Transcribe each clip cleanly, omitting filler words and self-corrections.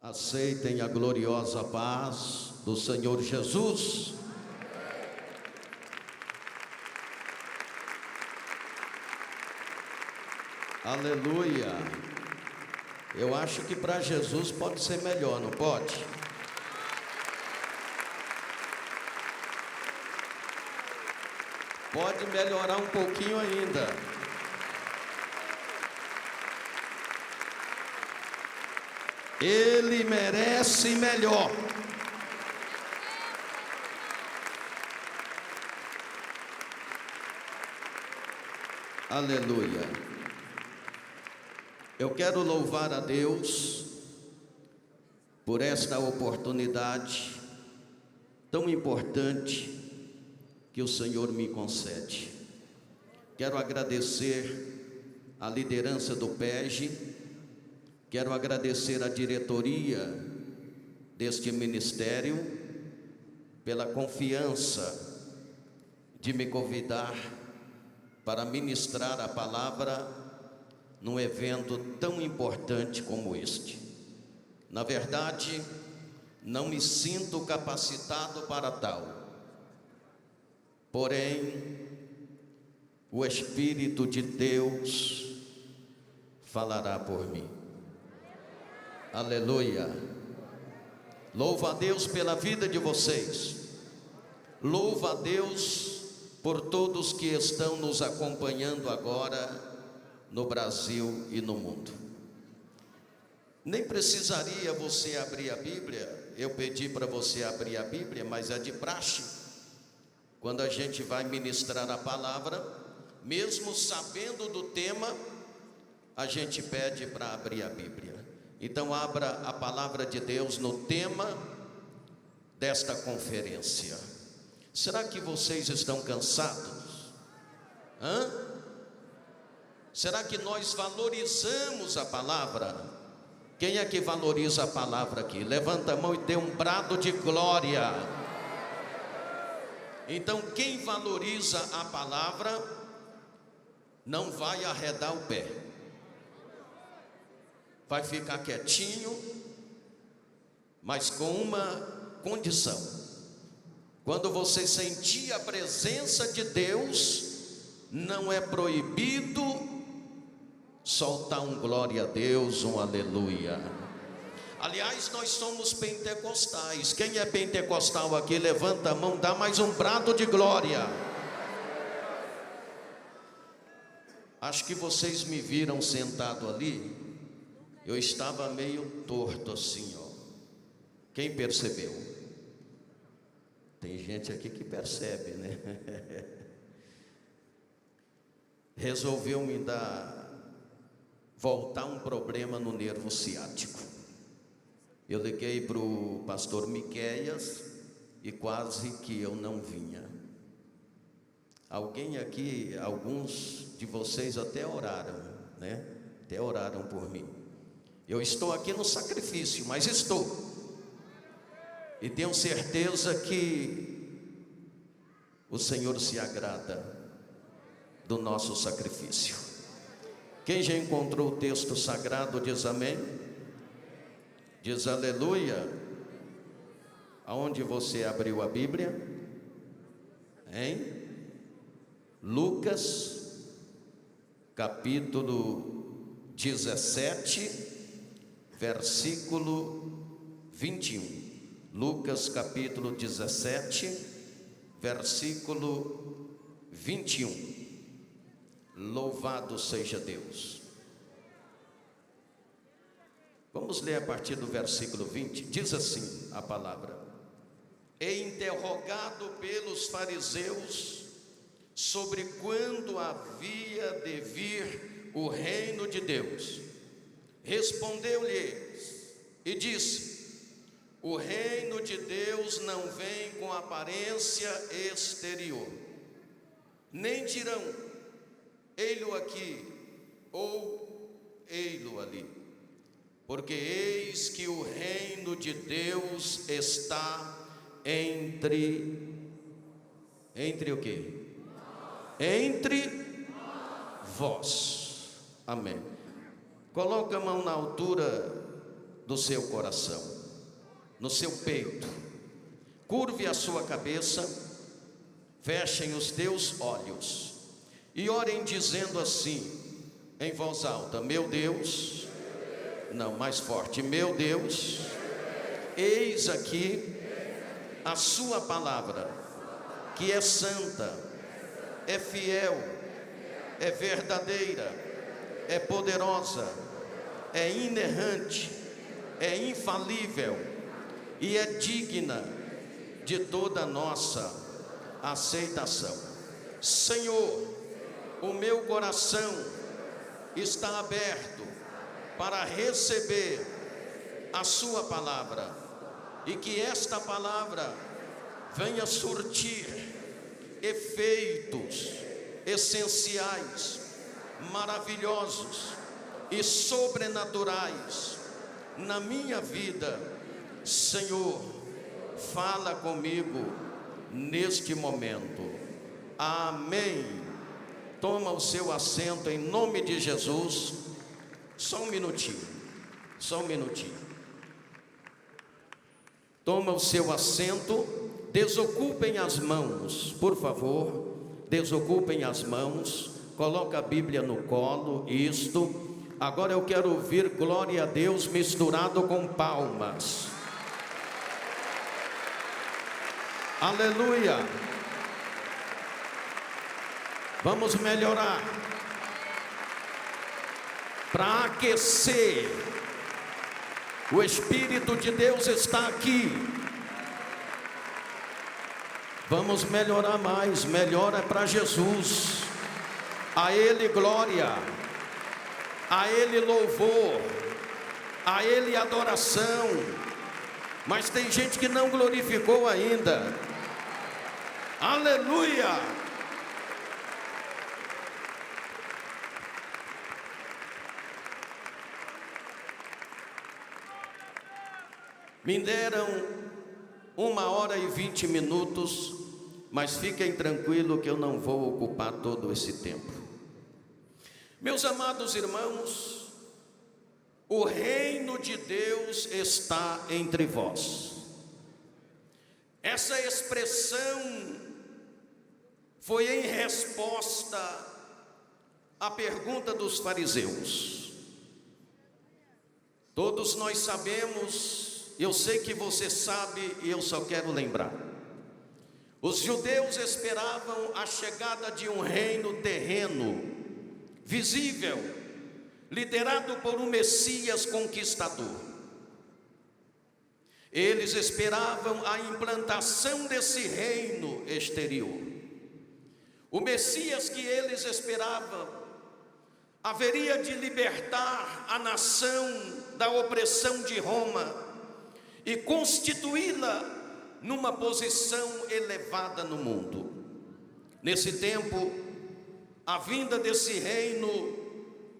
Aceitem a gloriosa paz do Senhor Jesus. Aleluia. Eu acho que para Jesus pode ser melhor, não pode? Pode melhorar um pouquinho ainda. Ele merece melhor. Aleluia. Eu quero louvar a Deus por esta oportunidade tão importante que o Senhor me concede. Quero agradecer a liderança do PEG. Quero agradecer a diretoria deste ministério pela confiança de me convidar para ministrar a palavra num evento tão importante como este. Na verdade, não me sinto capacitado para tal. Porém, o Espírito de Deus falará por mim. Aleluia. Louvo a Deus pela vida de vocês. Louvo a Deus por todos que estão nos acompanhando agora no Brasil e no mundo. Nem precisaria você abrir a Bíblia. Eu pedi para você abrir a Bíblia, mas é de praxe. Quando a gente vai ministrar a palavra, mesmo sabendo do tema, a gente pede para abrir a Bíblia. Então abra a palavra de Deus no tema desta conferência. Será que vocês estão cansados? Será que nós valorizamos a palavra? Quem é que valoriza a palavra aqui? Levanta a mão e dê um brado de glória. Então quem valoriza a palavra não vai arredar o pé. Vai ficar quietinho, mas com uma condição. Quando você sentir a presença de Deus, não é proibido soltar um glória a Deus, um aleluia. Aliás, nós somos pentecostais. Quem é pentecostal aqui, levanta a mão, dá mais um brado de glória. Acho que vocês me viram sentado ali. Eu estava meio torto assim, ó. Quem percebeu? Tem gente aqui que percebe, né? Resolveu me voltar um problema no nervo ciático. Eu liguei para o pastor Miqueias e quase que eu não vinha. Alguém aqui, alguns de vocês até oraram, né? Até oraram por mim. Eu estou aqui no sacrifício, mas estou. E tenho certeza que o Senhor se agrada do nosso sacrifício. Quem já encontrou o texto sagrado diz amém? Diz aleluia. Aonde você abriu a Bíblia? Hein? Lucas, capítulo 17, versículo 21. Lucas capítulo 17, versículo 21. Louvado seja Deus. Vamos ler a partir do versículo 20. Diz assim a palavra: E interrogado pelos fariseus sobre quando havia de vir o reino de Deus, respondeu-lhes e disse: O reino de Deus não vem com aparência exterior, nem dirão ei-lo aqui ou ei-lo ali, porque eis que o reino de Deus está entre o quê? Entre vós. Amém. Coloca a mão na altura do seu coração, no seu peito. Curve a sua cabeça, fechem os teus olhos e orem dizendo assim, em voz alta: meu Deus, não, mais forte, meu Deus, eis aqui a sua palavra, que é santa, é fiel, é verdadeira, é poderosa, é inerrante, é infalível e é digna de toda a nossa aceitação. Senhor, o meu coração está aberto para receber a sua palavra e que esta palavra venha surtir efeitos essenciais, maravilhosos e sobrenaturais na minha vida. Senhor, fala comigo neste momento. Amém. Toma o seu assento em nome de Jesus. Só um minutinho, só um minutinho. Toma o seu assento, desocupem as mãos, por favor, desocupem as mãos, coloca a Bíblia no colo, isto. Agora eu quero ouvir glória a Deus misturado com palmas. Aleluia. Vamos melhorar. Para aquecer, o Espírito de Deus está aqui. Vamos melhorar mais, melhora para Jesus. A Ele glória, a Ele louvor, a Ele adoração. Mas tem gente que não glorificou ainda. Aleluia. Me deram 1h20, mas fiquem tranquilos que eu não vou ocupar todo esse tempo. Meus amados irmãos, o reino de Deus está entre vós. Essa expressão foi em resposta à pergunta dos fariseus. Todos nós sabemos, eu sei que você sabe e eu só quero lembrar. Os judeus esperavam a chegada de um reino terreno, visível, liderado por um Messias conquistador. Eles esperavam a implantação desse reino exterior. O Messias que eles esperavam haveria de libertar a nação da opressão de Roma e constituí-la numa posição elevada no mundo. Nesse tempo, a vinda desse reino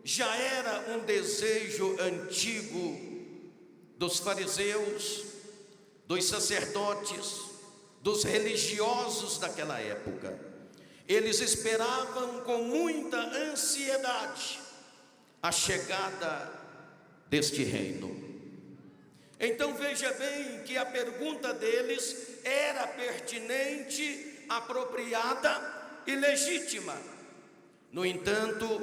já era um desejo antigo dos fariseus, dos sacerdotes, dos religiosos daquela época. Eles esperavam com muita ansiedade a chegada deste reino. Então veja bem que a pergunta deles era pertinente, apropriada e legítima. No entanto,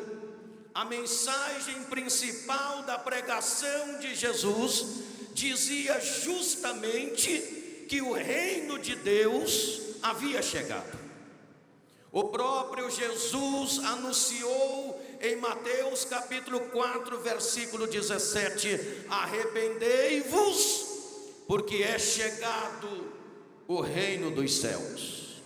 a mensagem principal da pregação de Jesus dizia justamente que o reino de Deus havia chegado. O próprio Jesus anunciou em Mateus capítulo 4, versículo 17: arrependei-vos, porque é chegado o reino dos céus.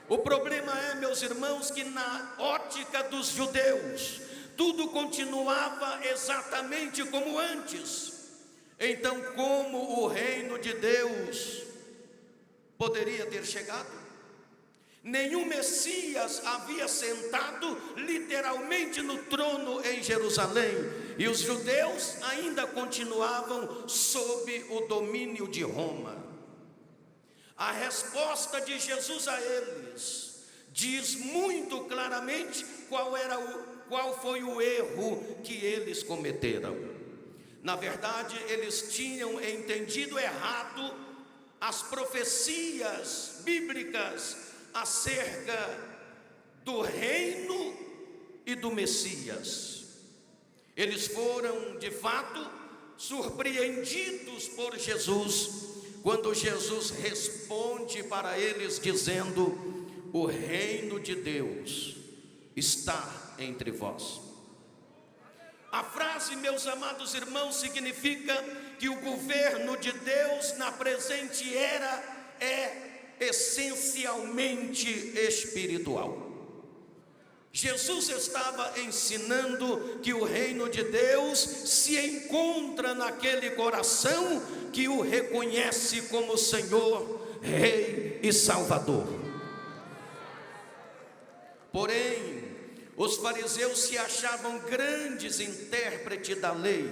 O problema é, meus irmãos, que na ótica dos judeus, tudo continuava exatamente como antes. Então, como o reino de Deus poderia ter chegado? Nenhum Messias havia sentado literalmente no trono em Jerusalém, e os judeus ainda continuavam sob o domínio de Roma. A resposta de Jesus a eles diz muito claramente qual foi o erro que eles cometeram. Na verdade, eles tinham entendido errado as profecias bíblicas acerca do reino e do Messias. Eles foram, de fato, surpreendidos por Jesus, quando Jesus responde para eles dizendo: o reino de Deus está entre vós. A frase, meus amados irmãos, significa que o governo de Deus na presente era é essencialmente espiritual. Jesus estava ensinando que o reino de Deus se encontra naquele coração que o reconhece como Senhor, Rei e Salvador. Porém, os fariseus se achavam grandes intérpretes da lei.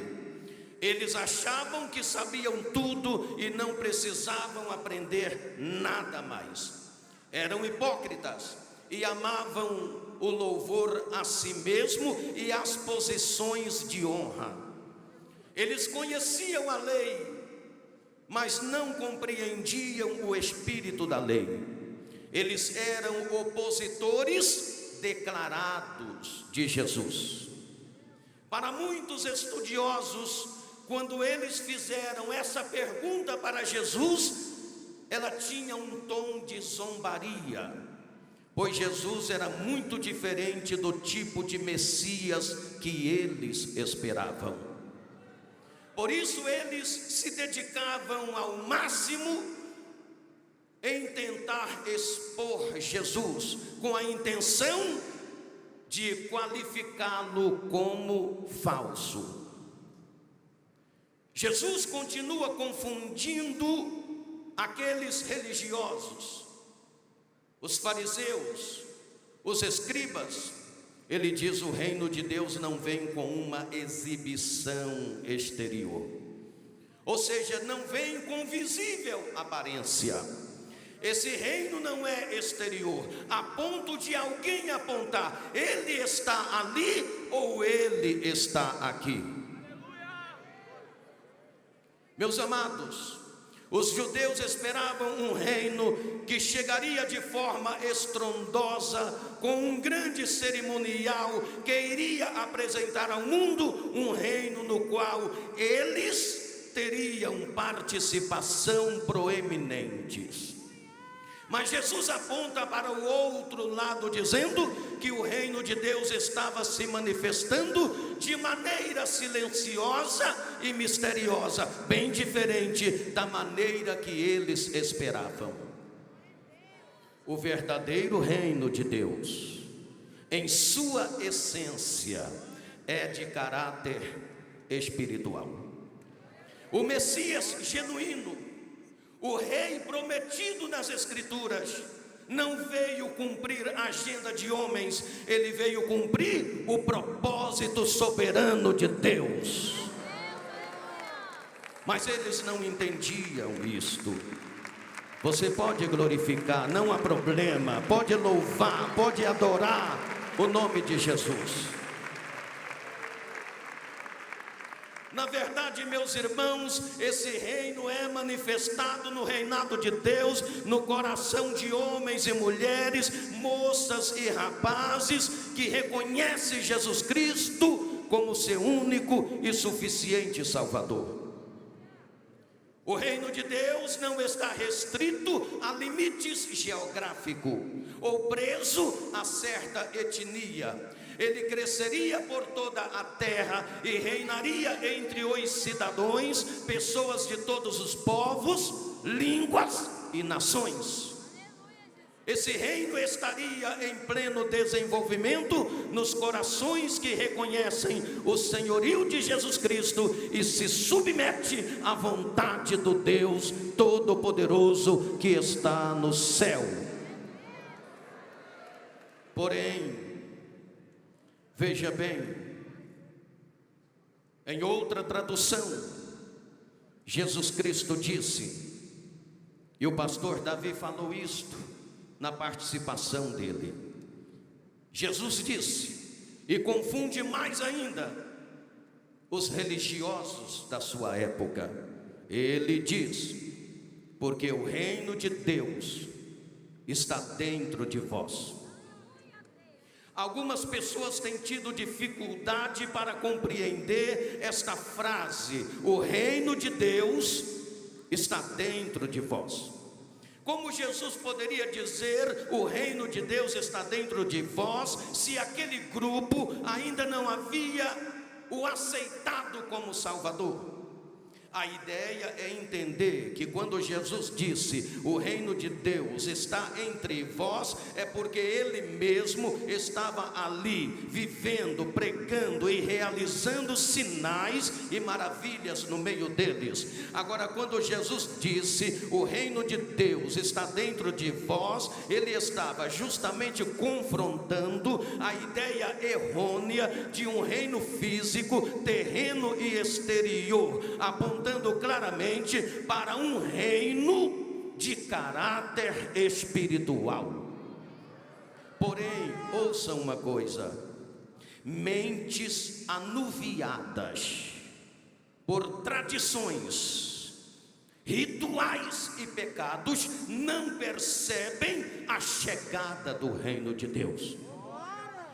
Eles achavam que sabiam tudo e não precisavam aprender nada mais. Eram hipócritas e amavam o louvor a si mesmo e as posições de honra. Eles conheciam a lei, mas não compreendiam o espírito da lei. Eles eram opositores declarados de Jesus. Para muitos estudiosos, quando eles fizeram essa pergunta para Jesus, ela tinha um tom de zombaria, pois Jesus era muito diferente do tipo de Messias que eles esperavam. Por isso eles se dedicavam ao máximo em tentar expor Jesus, com a intenção de qualificá-lo como falso. Jesus continua confundindo aqueles religiosos, os fariseus, os escribas. Ele diz: o reino de Deus não vem com uma exibição exterior, ou seja, não vem com visível aparência. Esse reino não é exterior, a ponto de alguém apontar: ele está ali ou ele está aqui. Meus amados, os judeus esperavam um reino que chegaria de forma estrondosa, com um grande cerimonial, que iria apresentar ao mundo um reino no qual eles teriam participação proeminentes. Mas Jesus aponta para o outro lado, dizendo que o reino de Deus estava se manifestando de maneira silenciosa e misteriosa, bem diferente da maneira que eles esperavam. O verdadeiro reino de Deus, em sua essência, é de caráter espiritual. O Messias genuíno, o rei prometido nas Escrituras, não veio cumprir a agenda de homens, ele veio cumprir o propósito soberano de Deus. Mas eles não entendiam isto. Você pode glorificar, não há problema, pode louvar, pode adorar o nome de Jesus. Na verdade, meus irmãos, esse reino é manifestado no reinado de Deus, no coração de homens e mulheres, moças e rapazes, que reconhecem Jesus Cristo como seu único e suficiente Salvador. O reino de Deus não está restrito a limites geográficos ou preso a certa etnia. Ele cresceria por toda a terra e reinaria entre os cidadãos, pessoas de todos os povos, línguas e nações. Esse reino estaria em pleno desenvolvimento nos corações que reconhecem o senhorio de Jesus Cristo e se submete à vontade do Deus Todo-Poderoso que está no céu. Porém, veja bem, em outra tradução, Jesus Cristo disse, e o pastor Davi falou isto na participação dele. Jesus disse, e confunde mais ainda: os religiosos da sua época. Ele diz: porque o reino de Deus está dentro de vós. Algumas pessoas têm tido dificuldade para compreender esta frase: o reino de Deus está dentro de vós. Como Jesus poderia dizer o reino de Deus está dentro de vós, se aquele grupo ainda não havia o aceitado como Salvador? A ideia é entender que quando Jesus disse o reino de Deus está entre vós, é porque Ele mesmo estava ali, vivendo, pregando e realizando sinais e maravilhas no meio deles. Agora, quando Jesus disse o reino de Deus está dentro de vós, Ele estava justamente confrontando a ideia errônea de um reino físico, terreno e exterior, apontando claramente para um reino de caráter espiritual. Porém, ouça uma coisa: mentes anuviadas por tradições, rituais e pecados não percebem a chegada do reino de Deus.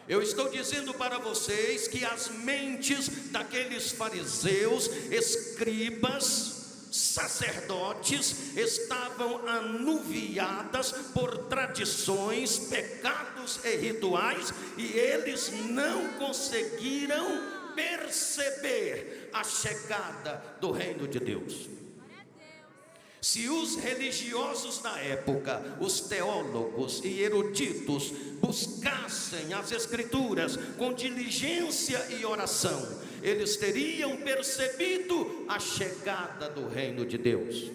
Eu estou dizendo para vocês que as mentes daqueles fariseus, escribas, sacerdotes estavam anuviadas por tradições, pecados e rituais, e eles não conseguiram perceber a chegada do reino de Deus. Se os religiosos da época, os teólogos e eruditos, buscassem as Escrituras com diligência e oração, eles teriam percebido a chegada do reino de Deus.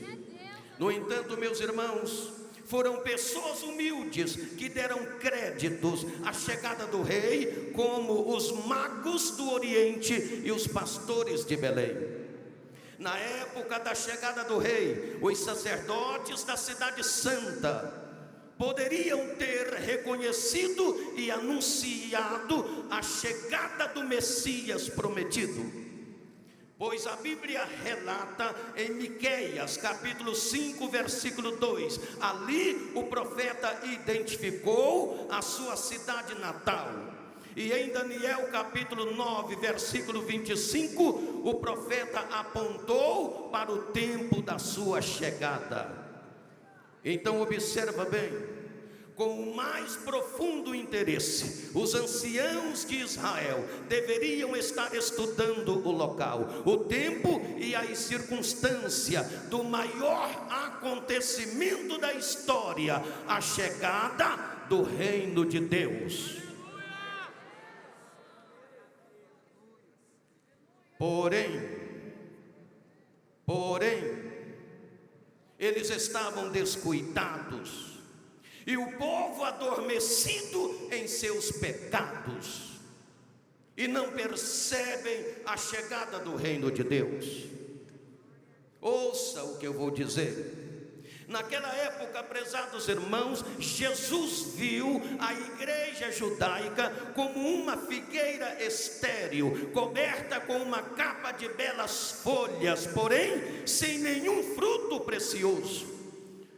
No entanto, meus irmãos, foram pessoas humildes que deram créditos à chegada do rei, como os magos do Oriente e os pastores de Belém. Na época da chegada do rei, os sacerdotes da cidade santa poderiam ter reconhecido e anunciado a chegada do Messias prometido, pois a Bíblia relata em Miqueias capítulo 5 versículo 2, ali o profeta identificou a sua cidade natal. E em Daniel capítulo 9 versículo 25, o profeta apontou para o tempo da sua chegada. Então observa bem, com o mais profundo interesse, os anciãos de Israel deveriam estar estudando o local, o tempo e a circunstância do maior acontecimento da história, a chegada do reino de Deus. Porém, eles estavam descuidados, e o povo adormecido em seus pecados, e não percebem a chegada do reino de Deus. Ouça o que eu vou dizer. Naquela época, prezados irmãos, Jesus viu a igreja judaica como uma figueira estéril, coberta com uma capa de belas folhas, porém sem nenhum fruto precioso.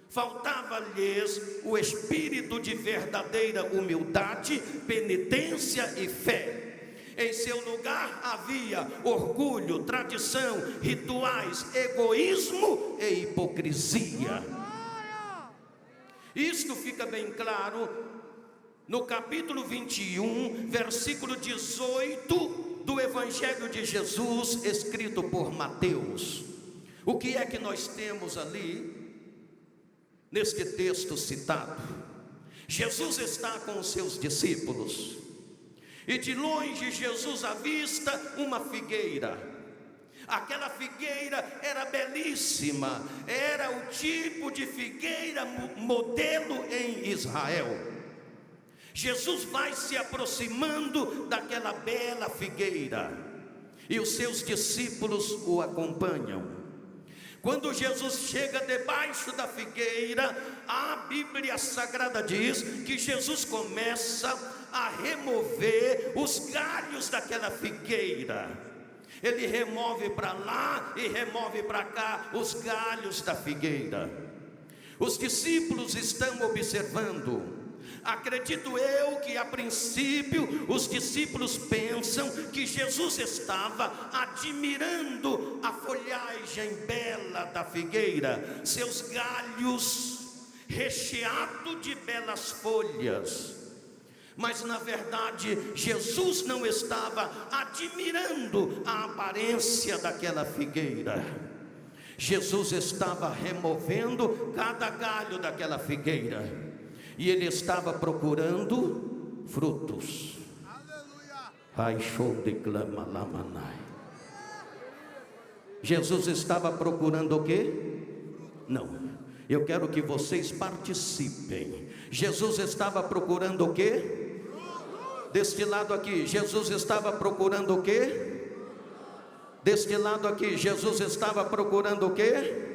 Faltava-lhes o espírito de verdadeira humildade, penitência e fé. Em seu lugar havia orgulho, tradição, rituais, egoísmo e hipocrisia. Isto fica bem claro no capítulo 21, versículo 18 do Evangelho de Jesus, escrito por Mateus. O que é que nós temos ali, neste texto citado? Jesus está com os seus discípulos, e de longe Jesus avista uma figueira. Aquela figueira era belíssima, era o tipo de figueira modelo em Israel. Jesus vai se aproximando daquela bela figueira, e os seus discípulos o acompanham. Quando Jesus chega debaixo da figueira, a Bíblia Sagrada diz que Jesus começa a remover os galhos daquela figueira. Ele remove para lá e remove para cá os galhos da figueira. Os discípulos estão observando. Acredito eu que a princípio os discípulos pensam que Jesus estava admirando a folhagem bela da figueira, seus galhos recheados de belas folhas. Mas na verdade Jesus não estava admirando a aparência daquela figueira. Jesus estava removendo cada galho daquela figueira, e ele estava procurando frutos. Ai, show de clama lamanai. Jesus estava procurando o quê? Não, eu quero que vocês participem. Jesus estava procurando o quê? Deste lado aqui, Jesus estava procurando o quê? Deste lado aqui, Jesus estava procurando o quê?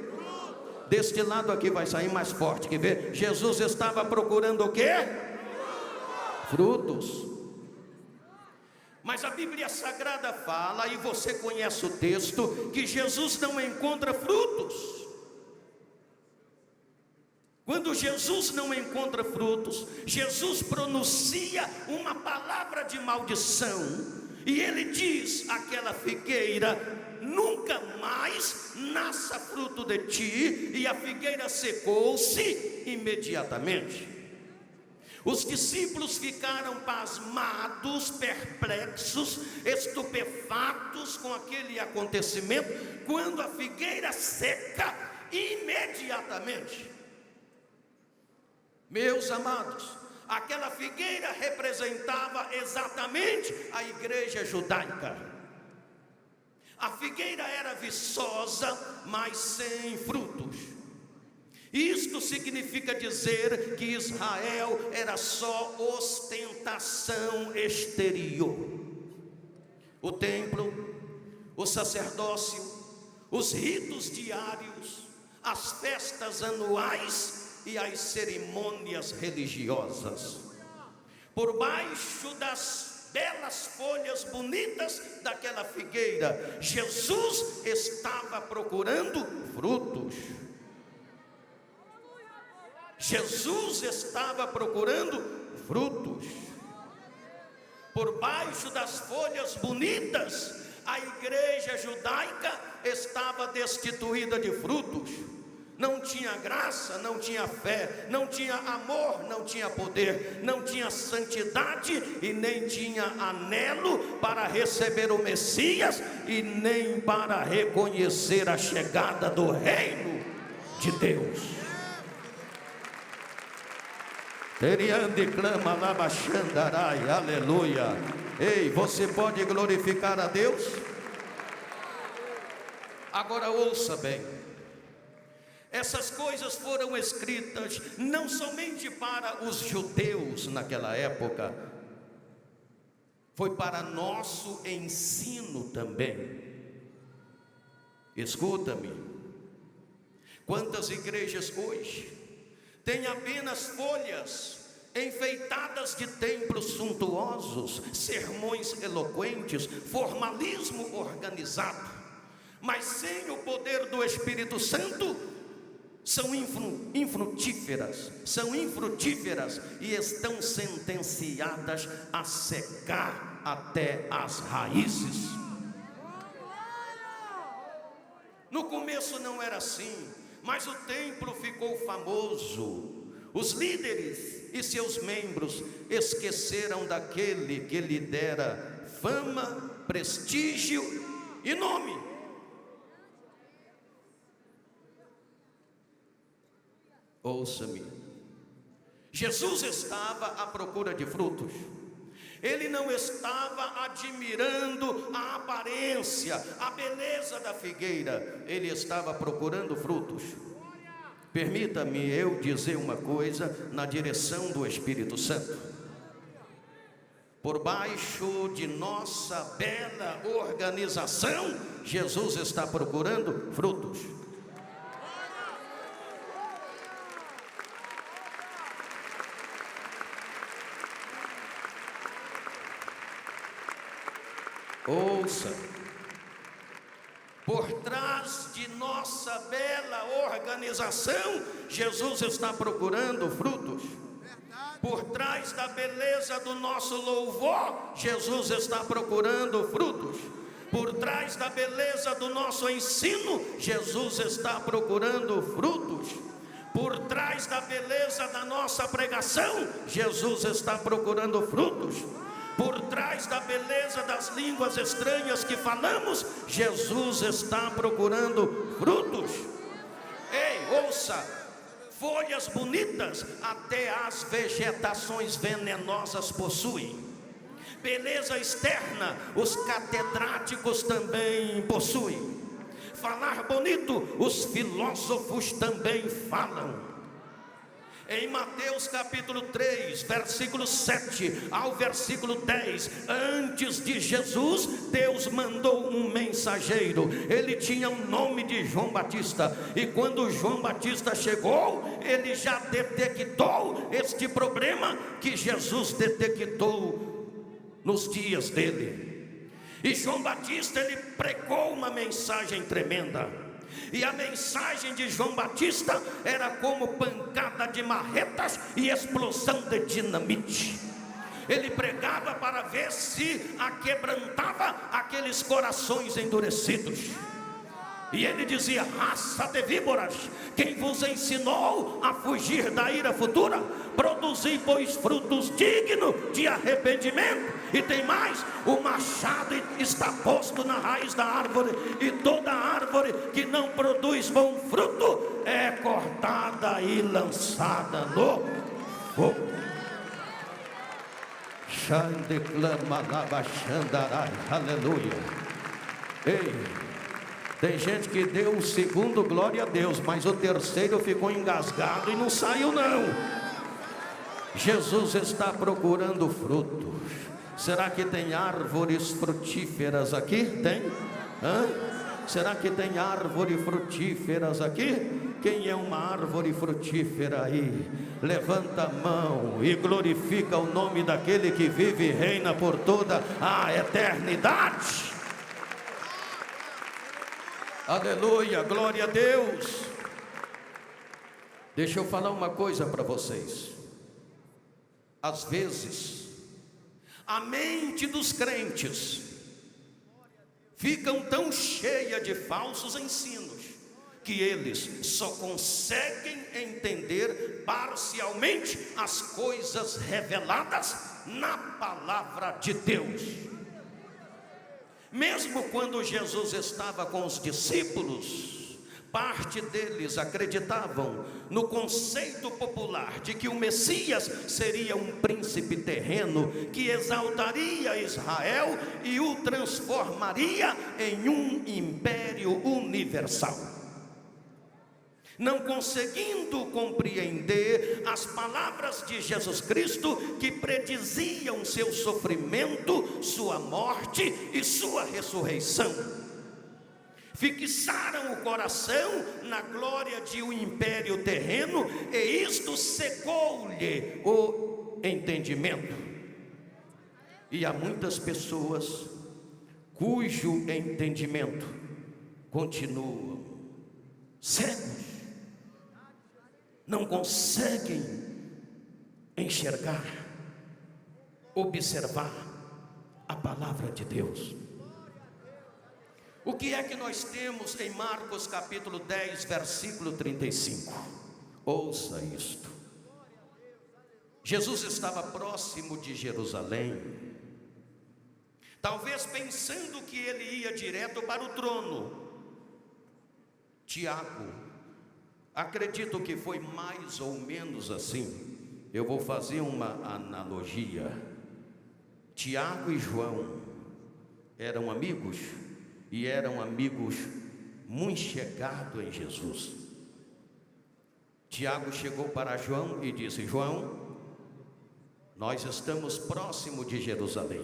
Deste lado aqui vai sair mais forte, quer ver? Jesus estava procurando o quê? Frutos. Mas a Bíblia Sagrada fala, e você conhece o texto, que Jesus não encontra frutos. Quando Jesus não encontra frutos, Jesus pronuncia uma palavra de maldição, e ele diz àquela figueira: nunca mais nasça fruto de ti. E a figueira secou-se imediatamente. Os discípulos ficaram pasmados, perplexos, estupefatos com aquele acontecimento, quando a figueira seca imediatamente. Meus amados, aquela figueira representava exatamente a igreja judaica. A figueira era viçosa, mas sem frutos. Isto significa dizer que Israel era só ostentação exterior. O templo, o sacerdócio, os ritos diários, as festas anuais e as cerimônias religiosas. Por baixo das belas folhas bonitas daquela figueira, Jesus estava procurando frutos. Jesus estava procurando frutos. Por baixo das folhas bonitas, a igreja judaica estava destituída de frutos. Não tinha graça, não tinha fé, não tinha amor, não tinha poder, não tinha santidade e nem tinha anelo para receber o Messias e nem para reconhecer a chegada do reino de Deus. Teriande clama labaxandarai, aleluia. Ei, você pode glorificar a Deus? Agora ouça bem. Essas coisas foram escritas não somente para os judeus naquela época, foi para nosso ensino também. Escuta-me, quantas igrejas hoje têm apenas folhas enfeitadas de templos suntuosos, sermões eloquentes, formalismo organizado, mas sem o poder do Espírito Santo, são infrutíferas e estão sentenciadas a secar até as raízes. No começo não era assim, mas o templo ficou famoso. Os líderes e seus membros esqueceram daquele que lhe dera fama, prestígio e nome. Ouça-me, Jesus estava à procura de frutos. Ele não estava admirando a aparência, a beleza da figueira. Ele estava procurando frutos. Permita-me eu dizer uma coisa na direção do Espírito Santo. Por baixo de nossa bela organização, Jesus está procurando frutos. Ouça, Por trás de nossa bela organização, Jesus está procurando frutos. Por trás da beleza do nosso louvor, Jesus está procurando frutos. Por trás da beleza do nosso ensino, Jesus está procurando frutos. Por trás da beleza da nossa pregação, Jesus está procurando frutos. Por trás da beleza das línguas estranhas que falamos, Jesus está procurando frutos. Ei, ouça, folhas bonitas até as vegetações venenosas possuem. Beleza externa, os catedráticos também possuem. Falar bonito, os filósofos também falam. Em Mateus capítulo 3, versículo 7 ao versículo 10, antes de Jesus, Deus mandou um mensageiro. Ele tinha o nome de João Batista. E quando João Batista chegou, ele já detectou este problema que Jesus detectou nos dias dele. E João Batista, ele pregou uma mensagem tremenda. E a mensagem de João Batista era como pancada de marretas e explosão de dinamite. Ele pregava para ver se aquebrantava aqueles corações endurecidos. E ele dizia: raça de víboras, quem vos ensinou a fugir da ira futura? Produzi, pois, frutos dignos de arrependimento. E tem mais: o machado está posto na raiz da árvore, e toda árvore que não produz bom fruto é cortada e lançada no fogo. Aleluia. Ei, tem gente que deu o segundo, glória a Deus, mas o terceiro ficou engasgado e não saiu não. Jesus está procurando frutos. Será que tem árvores frutíferas aqui? Tem? Será que tem árvores frutíferas aqui? Quem é uma árvore frutífera aí? Levanta a mão e glorifica o nome daquele que vive e reina por toda a eternidade. Aleluia, glória a Deus. Deixa eu falar uma coisa para vocês. Às vezes, a mente dos crentes ficam tão cheia de falsos ensinos que eles só conseguem entender parcialmente as coisas reveladas na palavra de Deus. Mesmo quando Jesus estava com os discípulos, parte deles acreditavam no conceito popular de que o Messias seria um príncipe terreno que exaltaria Israel e o transformaria em um império universal. Não conseguindo compreender as palavras de Jesus Cristo que prediziam seu sofrimento, sua morte e sua ressurreição, fixaram o coração na glória de um império terreno, e isto cegou-lhe o entendimento. E há muitas pessoas cujo entendimento continua cegos, não conseguem enxergar, observar a palavra de Deus. O que é que nós temos em Marcos capítulo 10, versículo 35? Ouça isto. Jesus estava próximo de Jerusalém, talvez pensando que ele ia direto para o trono. Tiago, acredito que foi mais ou menos assim. Eu vou fazer uma analogia. Tiago e João eram amigos, e eram amigos muito chegados em Jesus. Tiago chegou para João e disse: João, nós estamos próximo de Jerusalém.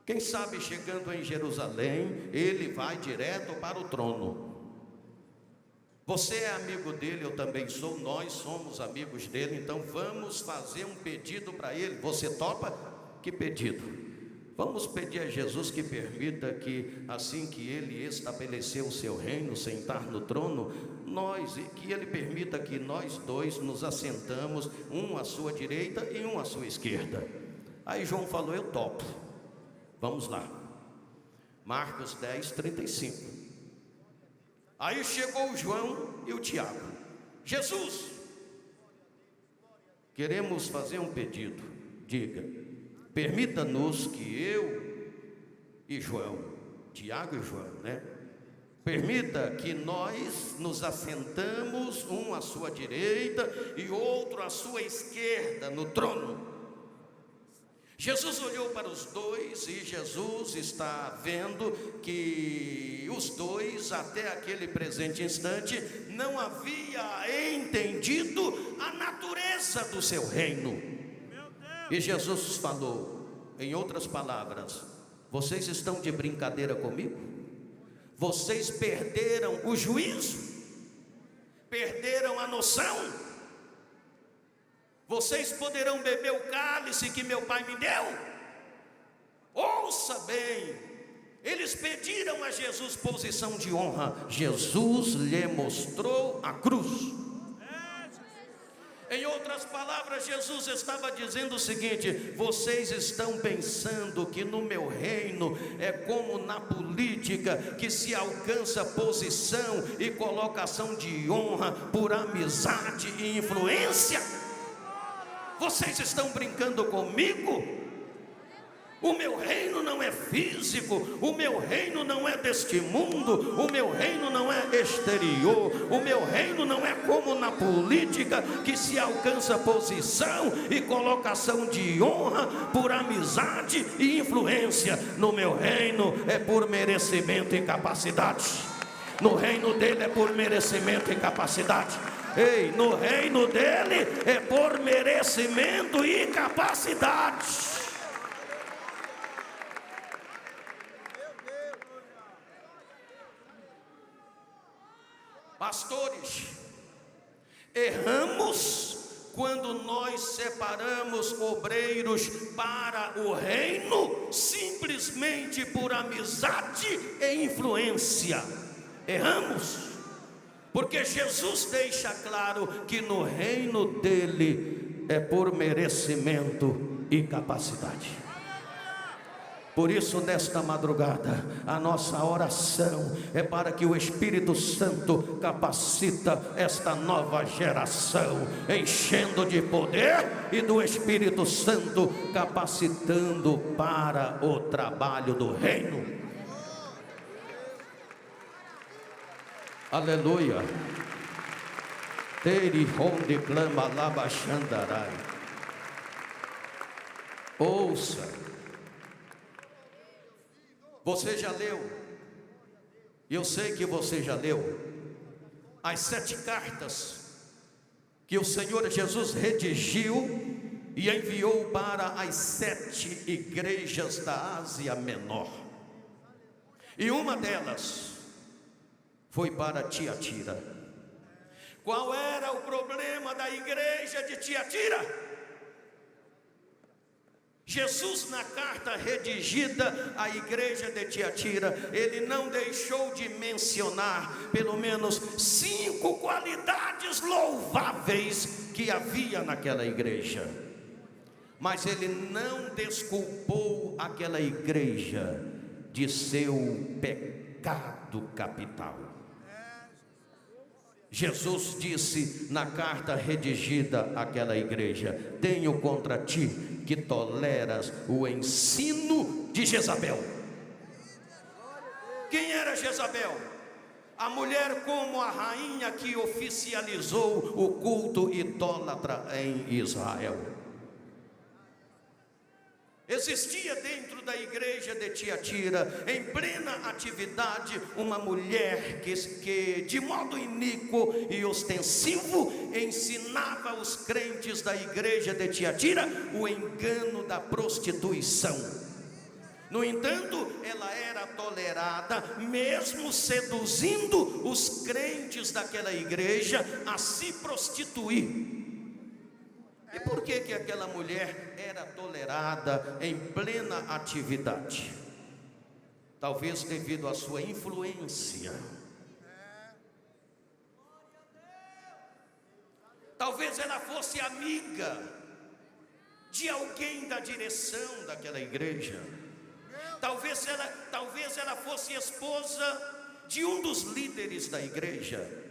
Quem sabe chegando em Jerusalém, ele vai direto para o trono. Você é amigo dele, eu também sou, nós somos amigos dele, então vamos fazer um pedido para ele. Você topa? Que pedido? Vamos pedir a Jesus que permita que, assim que Ele estabeleceu o seu reino, sentar no trono, que Ele permita que nós dois nos assentamos, um à sua direita e um à sua esquerda. Aí João falou: eu topo. Vamos lá. Marcos 10, 35. Aí chegou o João e o Tiago. Jesus, queremos fazer um pedido. Diga: permita-nos que eu e João, Tiago e João, né? Permita que nós nos assentamos, um à sua direita e outro à sua esquerda no trono. Jesus olhou para os dois e Jesus está vendo que os dois, até aquele presente instante, não havia entendido a natureza do seu reino. E Jesus falou, em outras palavras: vocês estão de brincadeira comigo? Vocês perderam o juízo? Perderam a noção? Vocês poderão beber o cálice que meu pai me deu? Ouça bem, eles pediram a Jesus posição de honra. Jesus lhe mostrou a cruz. Em outras palavras, Jesus estava dizendo o seguinte: vocês estão pensando que no meu reino é como na política, que se alcança posição e colocação de honra por amizade e influência? Vocês estão brincando comigo? O meu reino não é físico, o meu reino não é deste mundo, o meu reino não é exterior, o meu reino não é como na política, que se alcança posição e colocação de honra por amizade e influência. No meu reino é por merecimento e capacidade. No reino dele é por merecimento e capacidade. Ei, no reino dele é por merecimento e capacidade. Pastores, erramos quando nós separamos obreiros para o reino simplesmente por amizade e influência. Erramos. Porque Jesus deixa claro que no reino dele é por merecimento e capacidade. Por isso, nesta madrugada, a nossa oração é para que o Espírito Santo capacita esta nova geração, enchendo de poder, e do Espírito Santo capacitando para o trabalho do reino. Aleluia. Teri onde clama labaxandarai. Ouça. Você já leu? Eu sei que você já leu as 7 cartas que o Senhor Jesus redigiu e enviou para as 7 igrejas da Ásia Menor. E uma delas foi para Tiatira. Qual era o problema da igreja de Tiatira? Jesus, na carta redigida à igreja de Tiatira, ele não deixou de mencionar pelo menos 5 qualidades louváveis que havia naquela igreja. Mas ele não desculpou aquela igreja de seu pecado capital. Jesus disse na carta redigida àquela igreja: tenho contra ti que toleras o ensino de Jezabel. Quem era Jezabel? A mulher como a rainha que oficializou o culto idólatra em Israel. Existia dentro da igreja de Tiatira, em plena atividade, uma mulher que de modo iníquo e ostensivo ensinava aos crentes da igreja de Tiatira o engano da prostituição. No entanto, ela era tolerada, mesmo seduzindo os crentes daquela igreja a se prostituir. E por que que aquela mulher era tolerada em plena atividade? Talvez devido à sua influência. Talvez ela fosse amiga de alguém da direção daquela igreja. Talvez ela fosse esposa de um dos líderes da igreja.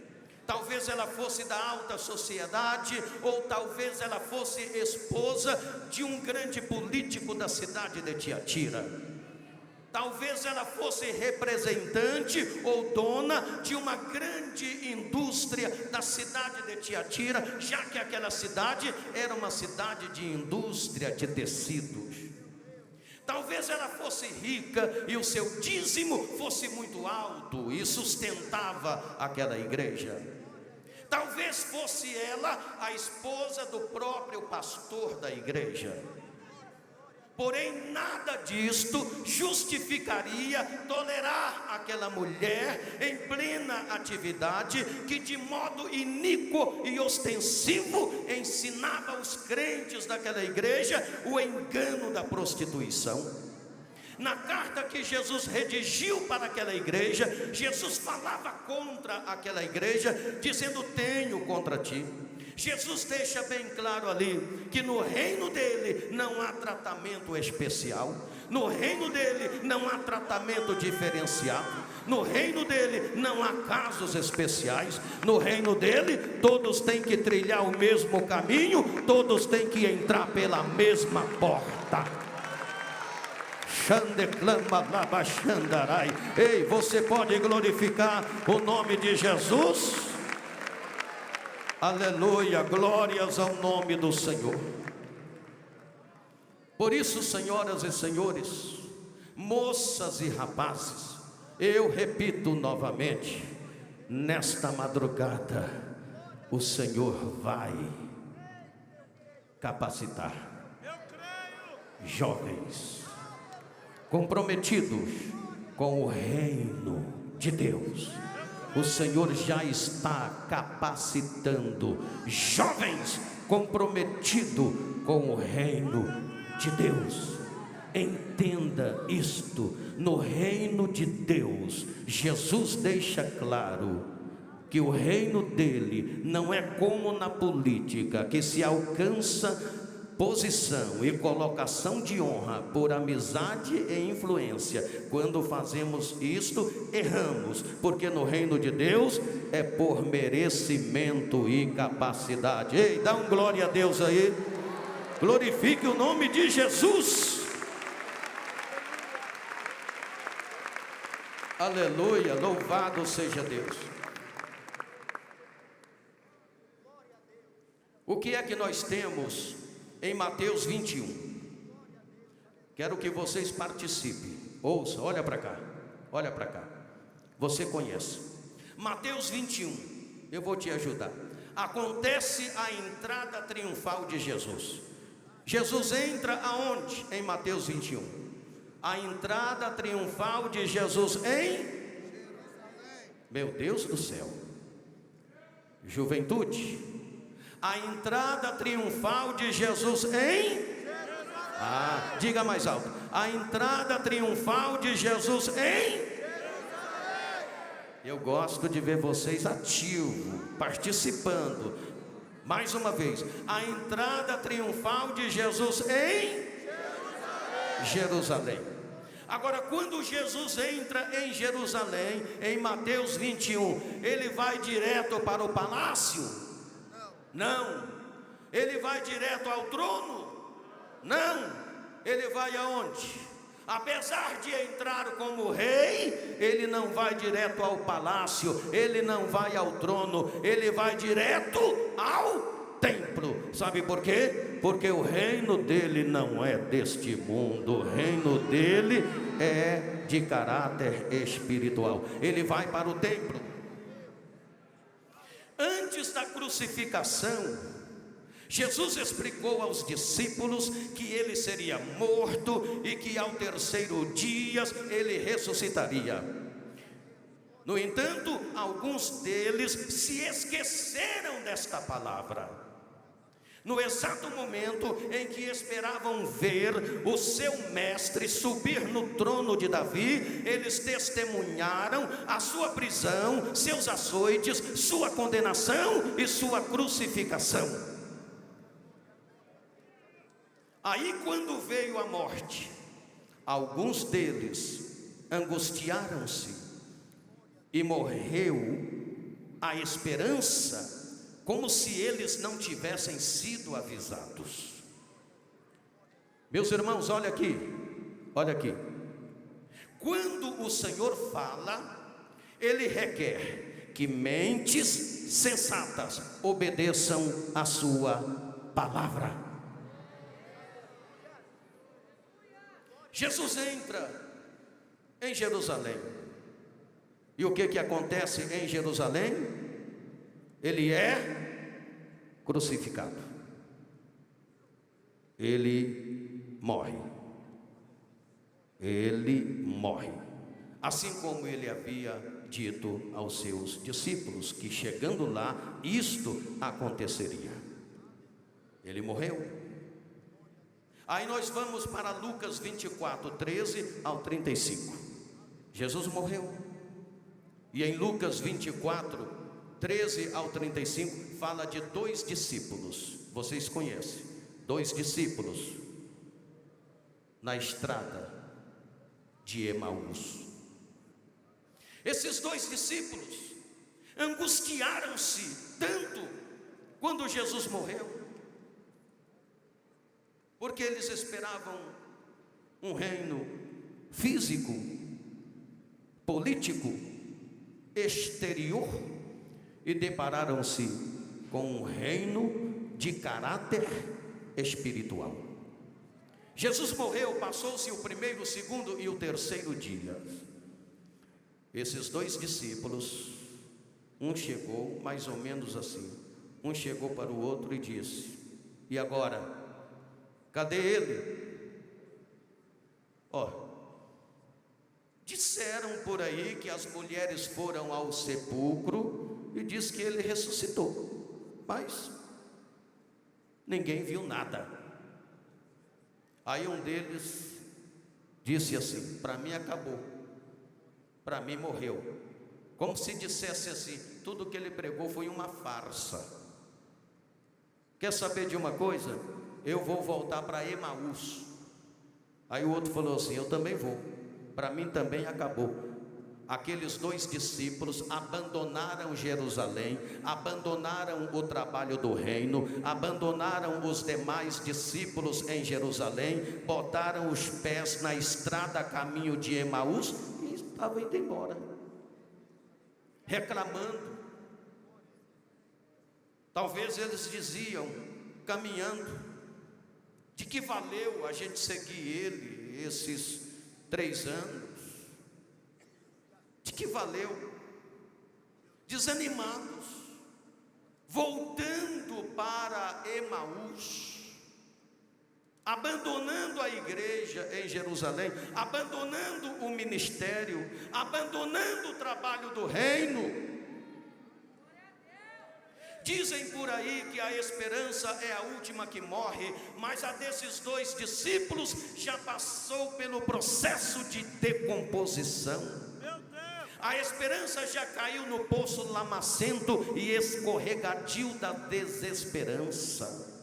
Talvez ela fosse da alta sociedade, ou talvez ela fosse esposa de um grande político da cidade de Tiatira. Talvez ela fosse representante ou dona de uma grande indústria da cidade de Tiatira, já que aquela cidade era uma cidade de indústria de tecidos. Talvez ela fosse rica e o seu dízimo fosse muito alto e sustentava aquela igreja. Talvez fosse ela a esposa do próprio pastor da igreja. Porém, nada disto justificaria tolerar aquela mulher em plena atividade que de modo iníquo e ostensivo ensinava aos crentes daquela igreja o engano da prostituição. Na carta que Jesus redigiu para aquela igreja, Jesus falava contra aquela igreja, dizendo: tenho contra ti. Jesus deixa bem claro ali que no reino dele não há tratamento especial, no reino dele não há tratamento diferenciado, no reino dele não há casos especiais, no reino dele todos têm que trilhar o mesmo caminho, todos têm que entrar pela mesma porta. Ei, você pode glorificar o nome de Jesus? Aleluia, glórias ao nome do Senhor. Por isso, senhoras e senhores, moças e rapazes, eu repito novamente, nesta madrugada, o Senhor vai capacitar jovens comprometidos com o reino de Deus. O Senhor já está capacitando jovens comprometidos com o reino de Deus. Entenda isto: no reino de Deus, Jesus deixa claro que o reino dele não é como na política, que se alcança posição e colocação de honra por amizade e influência. Quando fazemos isto, erramos, porque no reino de Deus é por merecimento e capacidade. Ei, dá um glória a Deus aí, glorifique o nome de Jesus. Aleluia, louvado seja Deus. O que é que nós temos em Mateus 21, quero que vocês participem. Ouça, olha para cá, olha para cá. Você conhece Mateus 21, eu vou te ajudar. Acontece a entrada triunfal de Jesus. Jesus entra aonde? Em Mateus 21. A entrada triunfal de Jesus em... Meu Deus do céu. Juventude, a entrada triunfal de Jesus em... diga mais alto. A entrada triunfal de Jesus em... Eu gosto de ver vocês ativos, participando. Mais uma vez. A entrada triunfal de Jesus em... Jerusalém. Agora, quando Jesus entra em Jerusalém, em Mateus 21, ele vai direto para o palácio? Não. Ele vai direto ao trono? Não. Ele vai aonde? Apesar de entrar como rei, ele não vai direto ao palácio, ele não vai ao trono, ele vai direto ao templo. Sabe por quê? Porque o reino dele não é deste mundo, o reino dele é de caráter espiritual. Ele vai para o templo. Antes da crucificação, Jesus explicou aos discípulos que ele seria morto e que ao terceiro dia ele ressuscitaria. No entanto, alguns deles se esqueceram desta palavra. No exato momento em que esperavam ver o seu mestre subir no trono de Davi, eles testemunharam a sua prisão, seus açoites, sua condenação e sua crucificação. Aí, quando veio a morte, alguns deles angustiaram-se e morreu a esperança, como se eles não tivessem sido avisados. Meus irmãos, olha aqui, olha aqui. Quando o Senhor fala, Ele requer que mentes sensatas obedeçam a sua palavra. Jesus entra em Jerusalém. E o que acontece em Jerusalém? Ele é crucificado. Ele morre. Ele morre. Assim como ele havia dito aos seus discípulos, que chegando lá, isto aconteceria. Ele morreu. Aí nós vamos para Lucas 24, 13 ao 35. Jesus morreu. E em Lucas 24, 13 ao 35, fala de dois discípulos. Vocês conhecem, dois discípulos na estrada de Emaús. Esses dois discípulos angustiaram-se tanto quando Jesus morreu, porque eles esperavam um reino físico, político, exterior, e depararam-se com um reino de caráter espiritual. Jesus morreu, passou-se o primeiro, o segundo e o terceiro dia. Esses dois discípulos, um chegou mais ou menos assim, um chegou para o outro e disse: e agora? Cadê ele? Disseram por aí que as mulheres foram ao sepulcro e diz que ele ressuscitou, mas ninguém viu nada. Aí um deles disse assim: para mim acabou, para mim morreu. Como se dissesse assim: tudo que ele pregou foi uma farsa. Quer saber de uma coisa? Eu vou voltar para Emaús. Aí o outro falou assim: eu também vou, para mim também acabou. Aqueles dois discípulos abandonaram Jerusalém, abandonaram o trabalho do reino, abandonaram os demais discípulos em Jerusalém, botaram os pés na estrada a caminho de Emaús e estavam indo embora, reclamando. Talvez eles diziam, caminhando: de que valeu a gente seguir ele esses 3 anos? De que valeu? Desanimados, voltando para Emaús, abandonando a igreja em Jerusalém, abandonando o ministério, abandonando o trabalho do reino. Dizem por aí que a esperança é a última que morre, mas a desses dois discípulos já passou pelo processo de decomposição. A esperança já caiu no poço lamacento e escorregadio da desesperança.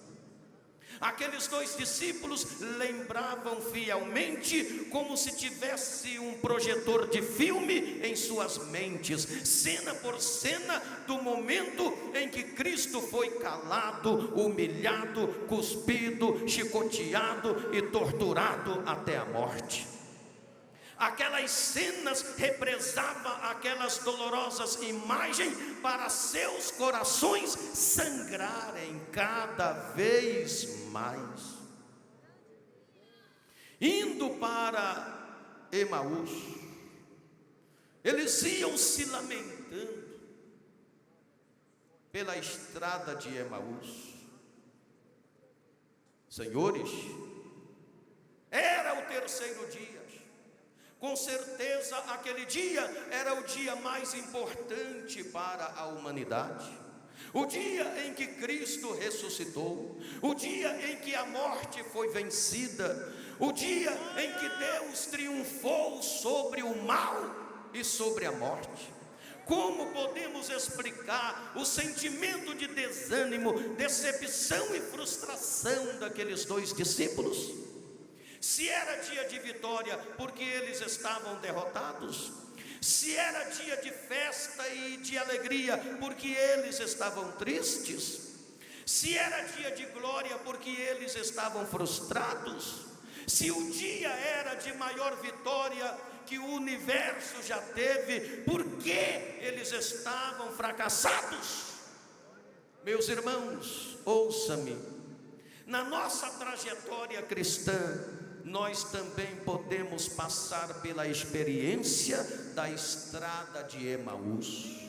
Aqueles dois discípulos lembravam fielmente, como se tivesse um projetor de filme em suas mentes, cena por cena, do momento em que Cristo foi calado, humilhado, cuspido, chicoteado e torturado até a morte. Aquelas cenas represavam aquelas dolorosas imagens para seus corações sangrarem cada vez mais. Indo para Emaús, eles iam se lamentando pela estrada de Emaús. Senhores, era o terceiro dia. Com certeza aquele dia era o dia mais importante para a humanidade. o dia em que Cristo ressuscitou, o dia em que a morte foi vencida, o dia em que Deus triunfou sobre o mal e sobre a morte. Como podemos explicar o sentimento de desânimo, decepção e frustração daqueles dois discípulos? Se era dia de vitória, porque eles estavam derrotados? Se era dia de festa e de alegria, porque eles estavam tristes? Se era dia de glória, porque eles estavam frustrados? Se o dia era de maior vitória que o universo já teve, por que eles estavam fracassados? Meus irmãos, ouça-me, na nossa trajetória cristã, nós também podemos passar pela experiência da estrada de Emaús,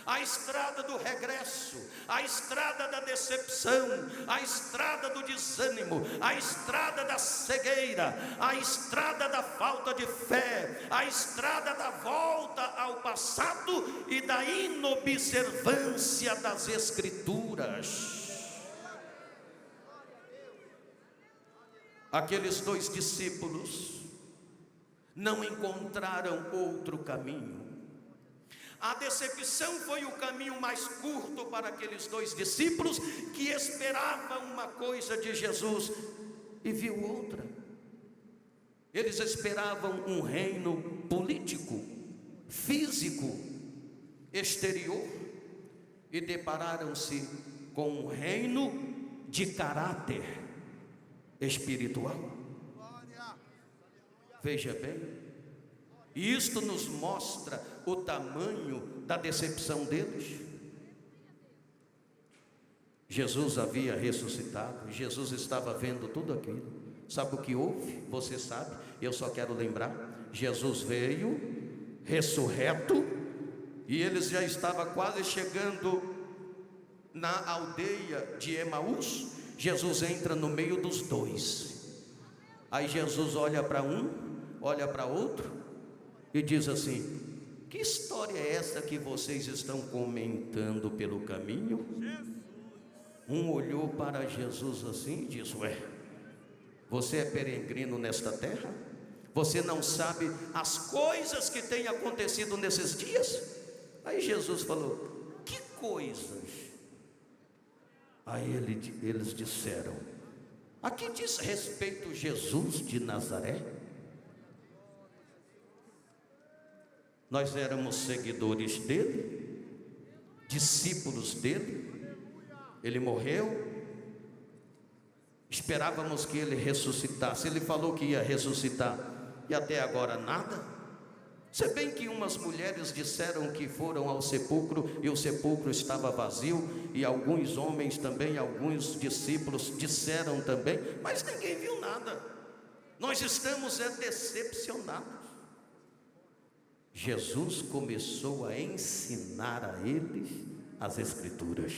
a estrada do regresso, a estrada da decepção, a estrada do desânimo, a estrada da cegueira, a estrada da falta de fé, a estrada da volta ao passado e da inobservância das Escrituras. Aqueles dois discípulos não encontraram outro caminho. A decepção foi o caminho mais curto para aqueles dois discípulos que esperavam uma coisa de Jesus e viu outra. Eles esperavam um reino político, físico, exterior, e depararam-se com um reino de caráter espiritual. Veja bem, isto nos mostra o tamanho da decepção deles. Jesus havia ressuscitado, Jesus estava vendo tudo aquilo. Sabe o que houve? Você sabe, eu só quero lembrar. Jesus veio ressurreto e eles já estavam quase chegando na aldeia de Emaús. Jesus entra no meio dos dois. Aí Jesus olha para um, olha para outro e diz assim: que história é essa que vocês estão comentando pelo caminho? Um olhou para Jesus assim e disse: ué, você é peregrino nesta terra? Você não sabe as coisas que têm acontecido nesses dias? Aí Jesus falou: que coisas? Aí eles disseram: a que diz respeito Jesus de Nazaré? Nós éramos seguidores dele, discípulos dele. Ele morreu, esperávamos que ele ressuscitasse. Ele falou que ia ressuscitar e até agora nada. Se bem que umas mulheres disseram que foram ao sepulcro e o sepulcro estava vazio, e alguns homens também, alguns discípulos disseram também, mas ninguém viu nada. Nós estamos decepcionados. Jesus começou a ensinar a eles as Escrituras.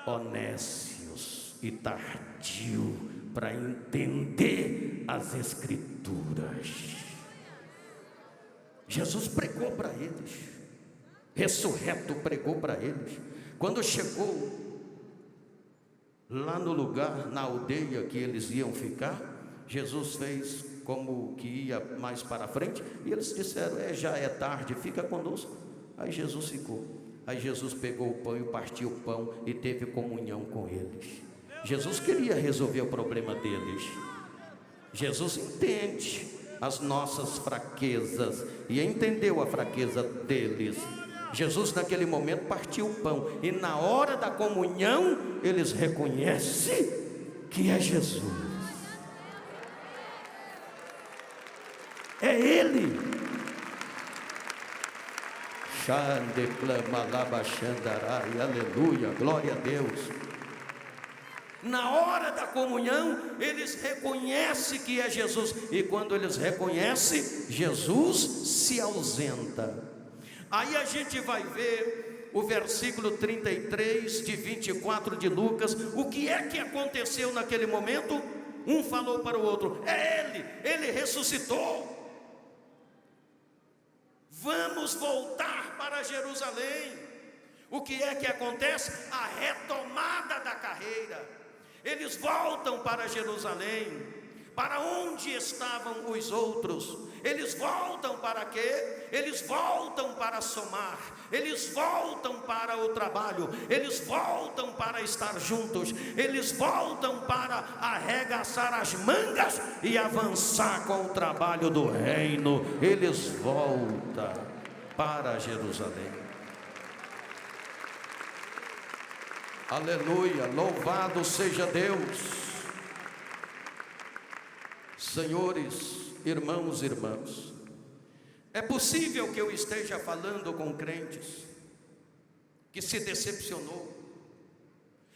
Honécios e tardio para entender as Escrituras. Jesus pregou para eles, ressurreto pregou para eles. Quando chegou lá no lugar, na aldeia que eles iam ficar, Jesus fez como que ia mais para frente, e eles disseram: já é tarde, fica conosco. Aí Jesus ficou. Aí Jesus pegou o pão e partiu o pão e teve comunhão com eles. Jesus queria resolver o problema deles. Jesus entende as nossas fraquezas e entendeu a fraqueza deles. Jesus naquele momento partiu o pão e na hora da comunhão eles reconhecem que é Jesus. É Ele. Aleluia, glória a Deus. Na hora da comunhão, eles reconhecem que é Jesus. E quando eles reconhecem, Jesus se ausenta. Aí a gente vai ver o versículo 33 de 24 de Lucas. O que é que aconteceu naquele momento? Um falou para o outro: é ele ressuscitou. Vamos voltar para Jerusalém. O O que é que acontece? A retomada da carreira. Eles voltam para Jerusalém. Para onde estavam os outros? Eles voltam para quê? Eles voltam para somar, eles voltam para o trabalho, eles voltam para estar juntos, eles voltam para arregaçar as mangas e avançar com o trabalho do reino. Eles voltam para Jerusalém. Aleluia, louvado seja Deus. Senhores, irmãos e irmãs, é possível que eu esteja falando com crentes que se decepcionou,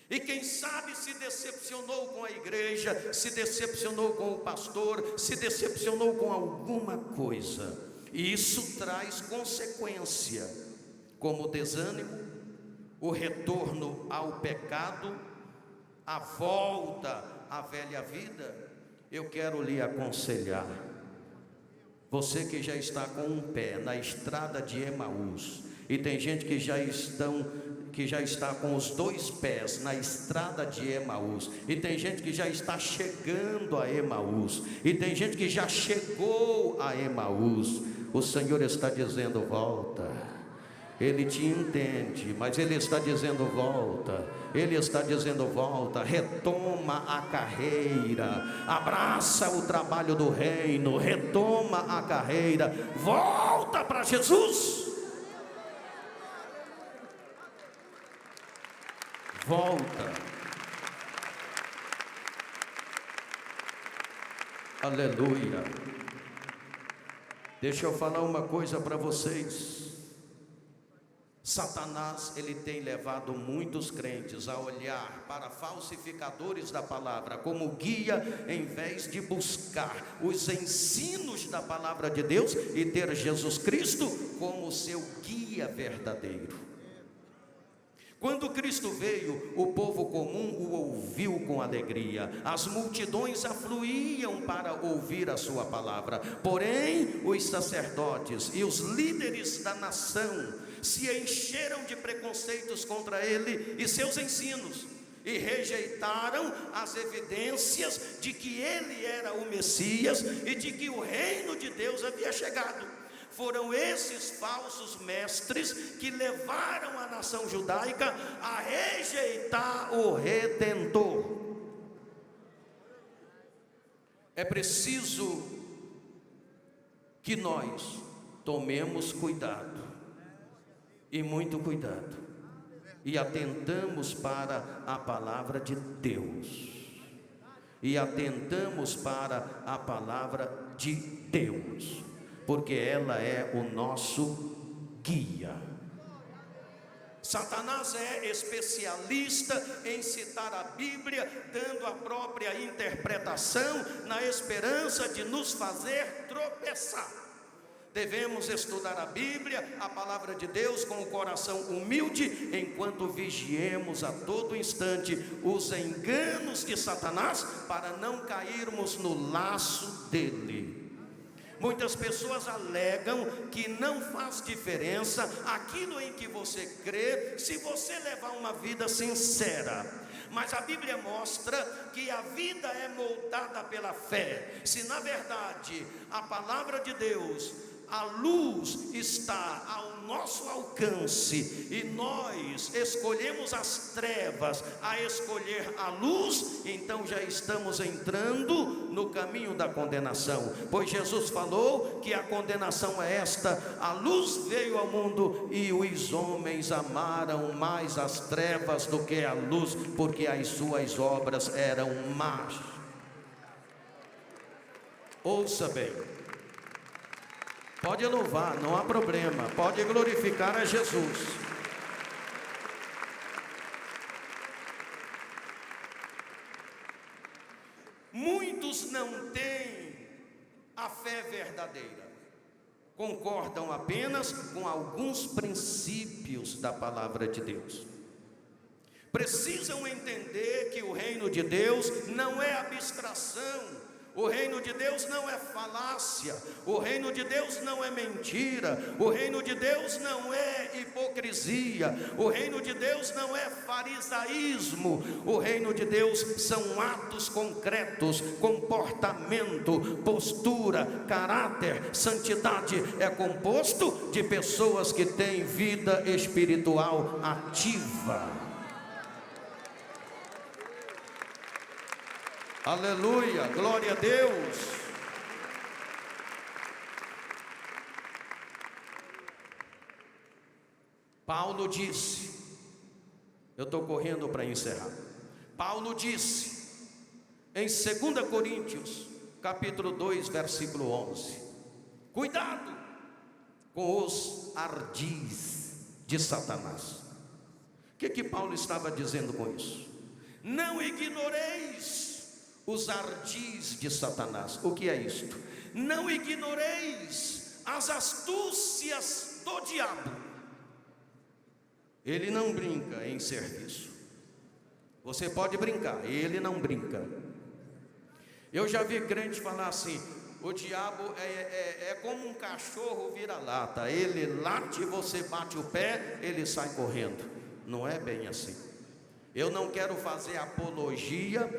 e quem sabe se decepcionou com a igreja, se decepcionou com o pastor, se decepcionou com alguma coisa, e isso traz consequência, como o desânimo, o retorno ao pecado, a volta à velha vida. Eu quero lhe aconselhar, você que já está com um pé na estrada de Emaús, e tem gente que já está com os dois pés na estrada de Emaús, e tem gente que já está chegando a Emaús, e tem gente que já chegou a Emaús. O Senhor está dizendo: volta. Ele te entende, mas Ele está dizendo: volta. Ele está dizendo: volta, retoma a carreira, abraça o trabalho do reino, retoma a carreira, volta para Jesus. Volta. Aleluia. Deixa eu falar uma coisa para vocês. Satanás, ele tem levado muitos crentes a olhar para falsificadores da palavra como guia, em vez de buscar os ensinos da palavra de Deus e ter Jesus Cristo como seu guia verdadeiro. Quando Cristo veio, o povo comum o ouviu com alegria, as multidões afluíam para ouvir a sua palavra, porém os sacerdotes e os líderes da nação se encheram de preconceitos contra ele e seus ensinos, e rejeitaram as evidências de que ele era o Messias e de que o reino de Deus havia chegado. Foram esses falsos mestres que levaram a nação judaica a rejeitar o Redentor. É preciso que nós tomemos cuidado, e muito cuidado, e atentamos para a palavra de Deus, e atentamos para a palavra de Deus, porque ela é o nosso guia. Satanás é especialista em citar a Bíblia, dando a própria interpretação, na esperança de nos fazer tropeçar. Devemos estudar a Bíblia, a palavra de Deus, com o coração humilde, enquanto vigiemos a todo instante os enganos de Satanás, para não cairmos no laço dele. Muitas pessoas alegam que não faz diferença aquilo em que você crê, se você levar uma vida sincera. Mas a Bíblia mostra que a vida é moldada pela fé. Se na verdade a palavra de Deus, a luz está ao nosso alcance, e nós escolhemos as trevas a escolher a luz, então já estamos entrando no caminho da condenação, pois Jesus falou que a condenação é esta: a luz veio ao mundo e os homens amaram mais as trevas do que a luz, porque as suas obras eram más. Ouça bem. Pode louvar, não há problema, pode glorificar a Jesus. Muitos não têm a fé verdadeira, concordam apenas com alguns princípios da palavra de Deus. Precisam entender que o reino de Deus não é abstração, O reino de Deus não é falácia, o reino de Deus não é mentira, o reino de Deus não é hipocrisia, o reino de Deus não é farisaísmo, o reino de Deus são atos concretos, comportamento, postura, caráter. Santidade é composto de pessoas que têm vida espiritual ativa. Aleluia, glória a Deus. Paulo disse, eu estou correndo para encerrar. Paulo disse em 2 Coríntios, capítulo 2, versículo 11: cuidado com os ardis de Satanás. O que Paulo estava dizendo com isso? Não ignoreis os ardis de Satanás. O que é isto? Não ignoreis as astúcias do diabo. Ele não brinca em serviço. Você pode brincar, ele não brinca. Eu já vi crente falar assim: o diabo é como um cachorro vira-lata, ele late, você bate o pé, ele sai correndo. Não é bem assim. Eu não quero fazer apologia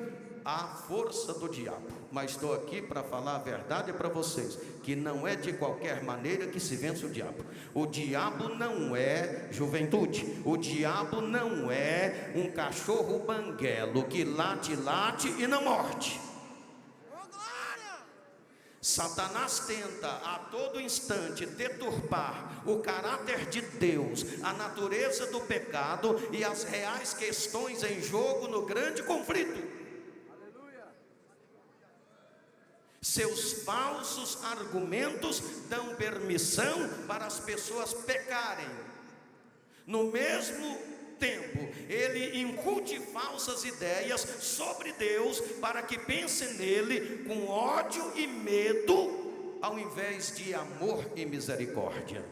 à força do diabo, mas estou aqui para falar a verdade para vocês, que não é de qualquer maneira que se vence o diabo. O diabo não é juventude, o diabo não é um cachorro banguelo que late e não morde. Satanás tenta a todo instante deturpar o caráter de Deus, a natureza do pecado e as reais questões em jogo no grande conflito. Seus falsos argumentos dão permissão para as pessoas pecarem. No mesmo tempo, ele incute falsas ideias sobre Deus para que pensem nele com ódio e medo, ao invés de amor e misericórdia.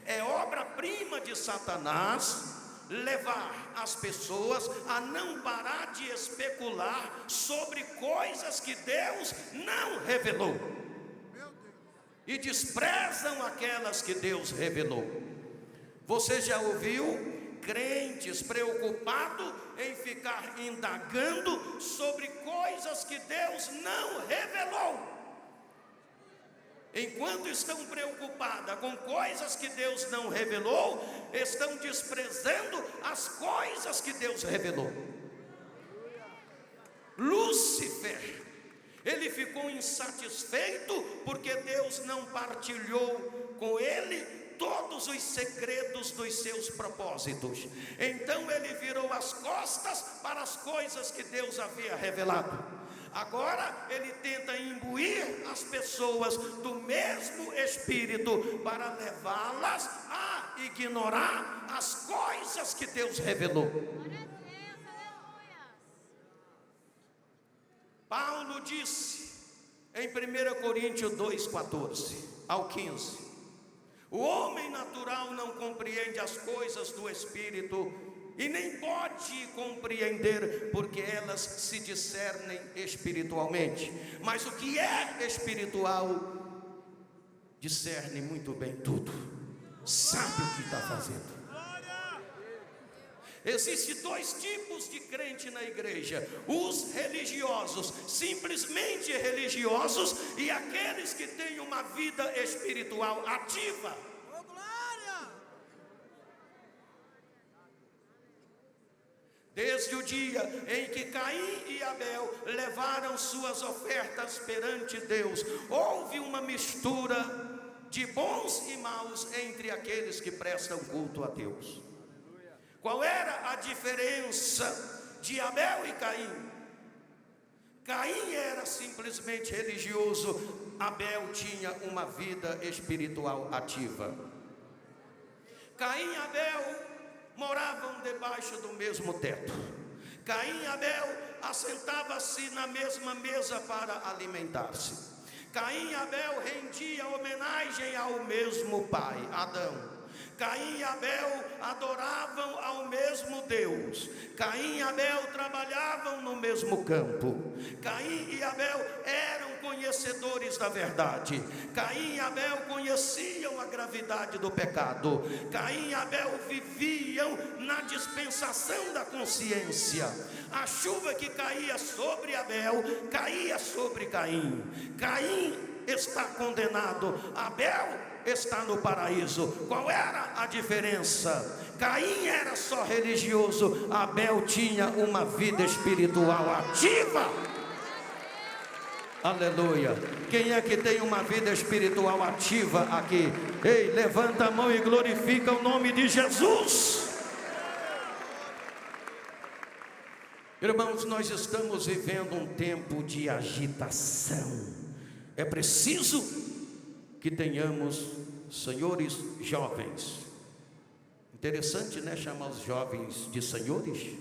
É obra-prima de Satanás levar as pessoas a não parar de especular sobre coisas que Deus não revelou, e desprezam aquelas que Deus revelou. Você já ouviu crentes preocupados em ficar indagando sobre coisas que Deus não revelou? Enquanto estão preocupadas com coisas que Deus não revelou, estão desprezando as coisas que Deus revelou. Lúcifer, ele ficou insatisfeito porque Deus não partilhou com ele todos os segredos dos seus propósitos. Então ele virou as costas para as coisas que Deus havia revelado. Agora ele tenta imbuir as pessoas do mesmo espírito para levá-las a ignorar as coisas que Deus revelou. Paulo disse em 1 Coríntios 2:14 ao 15: o homem natural não compreende as coisas do Espírito e nem pode compreender, porque elas se discernem espiritualmente. Mas o que é espiritual discerne muito bem tudo, sabe o que está fazendo. Existem dois tipos de crente na igreja: os religiosos, simplesmente religiosos, e aqueles que têm uma vida espiritual ativa. Desde o dia em que Caim e Abel levaram suas ofertas perante Deus, houve uma mistura de bons e maus entre aqueles que prestam culto a Deus. Qual era a diferença de Abel e Caim? Caim era simplesmente religioso, Abel tinha uma vida espiritual ativa. Caim e Abel moravam debaixo do mesmo teto. Caim e Abel assentavam-se na mesma mesa para alimentar-se. Caim e Abel rendiam homenagem ao mesmo pai, Adão. Caim e Abel adoravam ao mesmo Deus. Caim e Abel trabalhavam no mesmo campo. Caim e Abel eram conhecedores da verdade. Caim e Abel conheciam a gravidade do pecado. Caim e Abel viviam na dispensação da consciência. A chuva que caía sobre Abel caía sobre Caim. Caim está condenado, Abel está no paraíso. Qual era a diferença? Caim era só religioso, Abel tinha uma vida espiritual ativa. Aleluia. Quem é que tem uma vida espiritual ativa aqui? Ei, levanta a mão e glorifica o nome de Jesus. Irmãos, nós estamos vivendo um tempo de agitação. É preciso que tenhamos senhores jovens. Interessante, né? Chamar os jovens de senhores.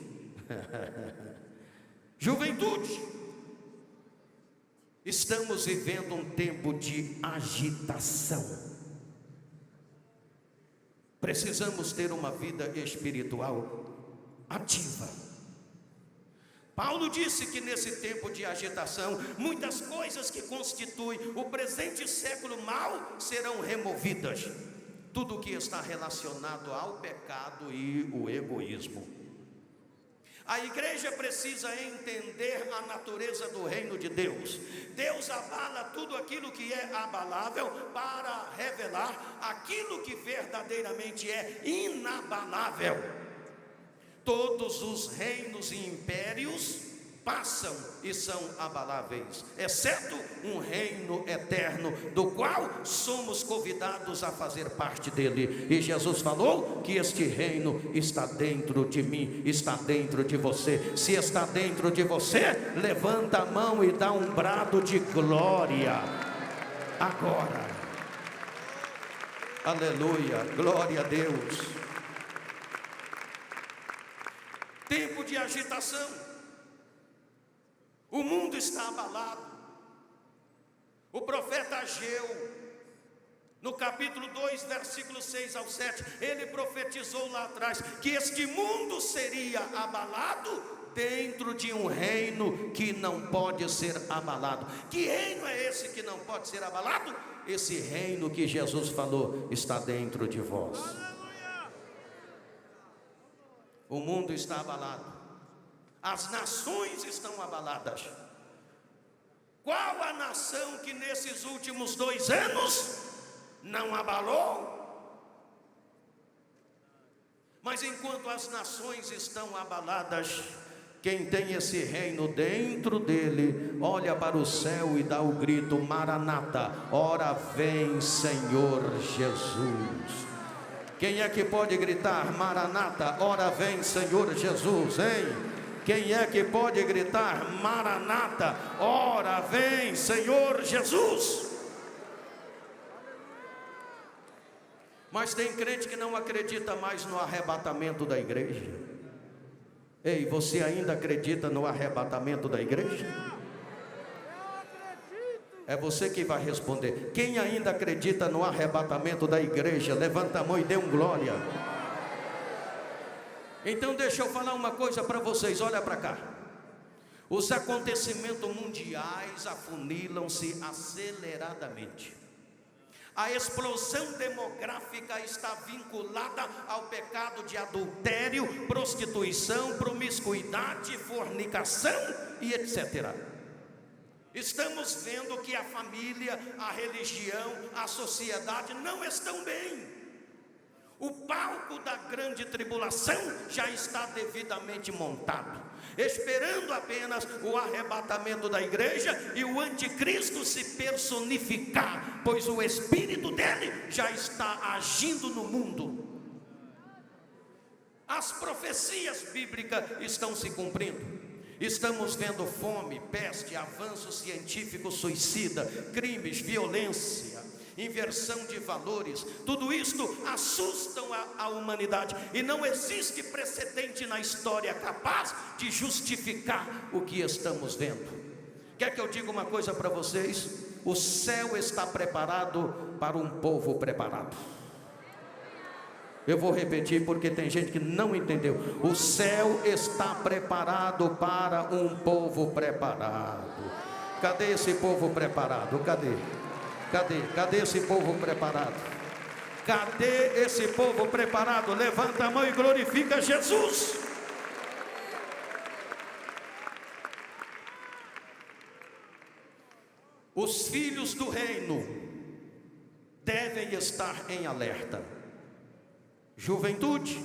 Juventude. Estamos vivendo um tempo de agitação. Precisamos ter uma vida espiritual ativa. Paulo disse que nesse tempo de agitação, muitas coisas que constituem o presente século mal serão removidas. Tudo que está relacionado ao pecado e o egoísmo. A igreja precisa entender a natureza do reino de Deus. Deus abala tudo aquilo que é abalável para revelar aquilo que verdadeiramente é inabalável. Todos os reinos e impérios passam e são abaláveis, exceto um reino eterno, do qual somos convidados a fazer parte dele. E Jesus falou que este reino está dentro de mim, está dentro de você. Se está dentro de você, levanta a mão e dá um brado de glória agora. Aleluia, glória a Deus. Tempo de agitação. O mundo está abalado. O profeta Ageu, no capítulo 2, versículos 6 ao 7, ele profetizou lá atrás que este mundo seria abalado dentro de um reino que não pode ser abalado. Que reino é esse que não pode ser abalado? Esse reino que Jesus falou está dentro de vós. O mundo está abalado. As nações estão abaladas. Qual a nação que nesses últimos 2 anos não abalou? Mas enquanto as nações estão abaladas, quem tem esse reino dentro dele, olha para o céu e dá o grito: Maranata, ora vem Senhor Jesus. Quem é que pode gritar Maranata, ora vem Senhor Jesus, hein? Quem é que pode gritar Maranata, ora vem Senhor Jesus? Mas tem crente que não acredita mais no arrebatamento da igreja. Ei, você ainda acredita no arrebatamento da igreja? É você que vai responder. Quem ainda acredita no arrebatamento da igreja, levanta a mão e dê um glória. Então deixa eu falar uma coisa para vocês, olha para cá. Os acontecimentos mundiais afunilam-se aceleradamente. A explosão demográfica está vinculada ao pecado de adultério, prostituição, promiscuidade, fornicação e etc. Estamos vendo que a família, a religião, a sociedade não estão bem. O palco da grande tribulação já está devidamente montado, esperando apenas o arrebatamento da igreja e o anticristo se personificar, pois o espírito dele já está agindo no mundo. As profecias bíblicas estão se cumprindo. Estamos vendo fome, peste, avanço científico suicida, crimes, violência, inversão de valores. Tudo isto assustam a humanidade, e não existe precedente na história capaz de justificar o que estamos vendo. Quer que eu diga uma coisa para vocês? O céu está preparado para um povo preparado. Eu vou repetir porque tem gente que não entendeu. O céu está preparado para um povo preparado. Cadê esse povo preparado? Cadê esse povo preparado? Cadê esse povo preparado? Levanta a mão e glorifica Jesus. Os filhos do reino devem estar em alerta. Juventude,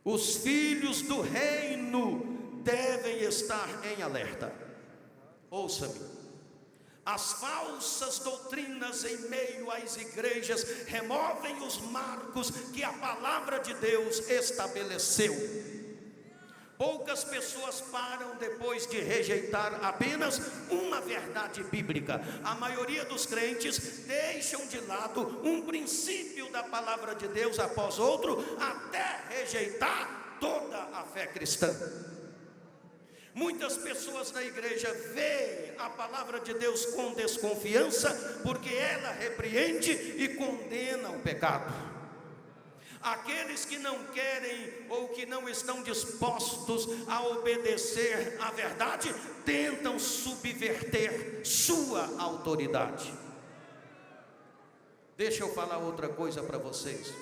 os filhos do reino devem estar em alerta. Ouça-me, as falsas doutrinas em meio às igrejas removem os marcos que a palavra de Deus estabeleceu. Poucas pessoas param depois de rejeitar apenas uma verdade bíblica. A maioria dos crentes deixam de lado um princípio da palavra de Deus após outro, até rejeitar toda a fé cristã. Muitas pessoas na igreja veem a palavra de Deus com desconfiança, porque ela repreende e condena o pecado. Aqueles que não querem ou que não estão dispostos a obedecer à verdade, tentam subverter sua autoridade. Deixa eu falar outra coisa para vocês.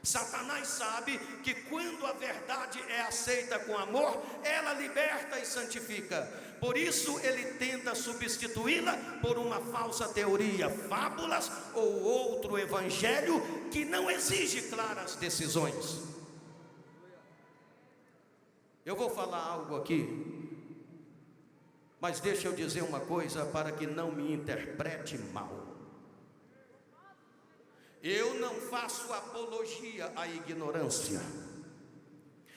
Satanás sabe que quando a verdade é aceita com amor, ela liberta e santifica. Por isso ele tenta substituí-la por uma falsa teoria, fábulas ou outro evangelho que não exige claras decisões. Eu vou falar algo aqui, mas deixa eu dizer uma coisa para que não me interprete mal. Eu não faço apologia à ignorância.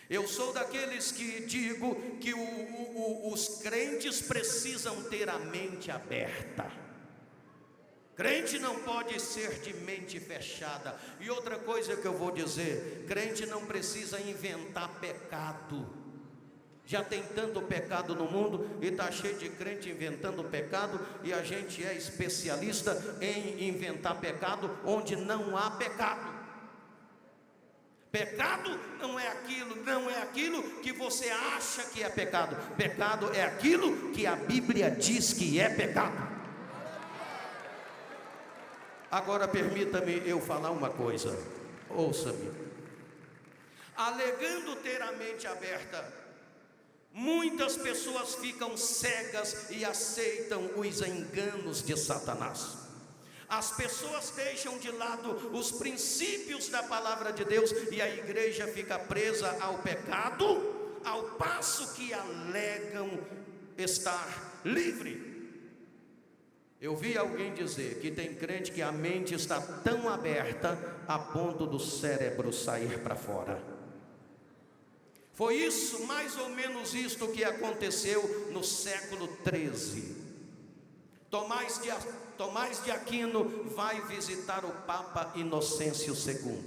Eu sou daqueles que digo que os crentes precisam ter a mente aberta. Crente não pode ser de mente fechada. E outra coisa que eu vou dizer: crente não precisa inventar pecado. Já tem tanto pecado no mundo e está cheio de crente inventando pecado, e a gente é especialista em inventar pecado onde não há pecado. Pecado não é aquilo que você acha que é pecado. Pecado é aquilo que a Bíblia diz que é pecado. Agora permita-me eu falar uma coisa, ouça-me. Alegando ter a mente aberta, muitas pessoas ficam cegas e aceitam os enganos de Satanás. As pessoas deixam de lado os princípios da palavra de Deus e a igreja fica presa ao pecado, ao passo que alegam estar livre. Eu vi alguém dizer que tem crente que a mente está tão aberta a ponto do cérebro sair para fora. Foi isso, mais ou menos isto que aconteceu no século 13. Tomás de Aquino vai visitar o Papa Inocêncio II.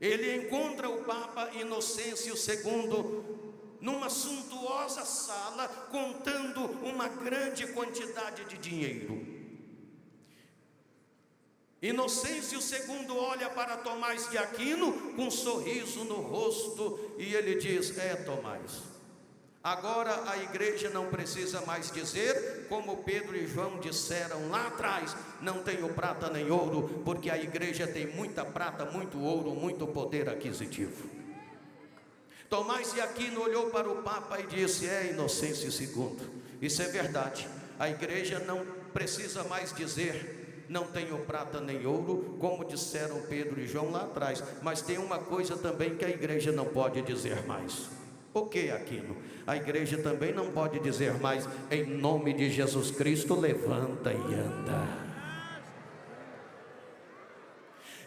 Ele encontra o Papa Inocêncio II numa suntuosa sala, contando uma grande quantidade de dinheiro. Inocêncio II olha para Tomás de Aquino com um sorriso no rosto e ele diz: Tomás, agora a igreja não precisa mais dizer como Pedro e João disseram lá atrás: não tenho prata nem ouro, porque a igreja tem muita prata, muito ouro, muito poder aquisitivo. Tomás de Aquino olhou para o Papa e disse: Inocêncio II, isso é verdade, a igreja não precisa mais dizer não tenho prata nem ouro, como disseram Pedro e João lá atrás, mas tem uma coisa também que a igreja não pode dizer mais. O que, Aquino? A igreja também não pode dizer mais: em nome de Jesus Cristo, levanta e anda.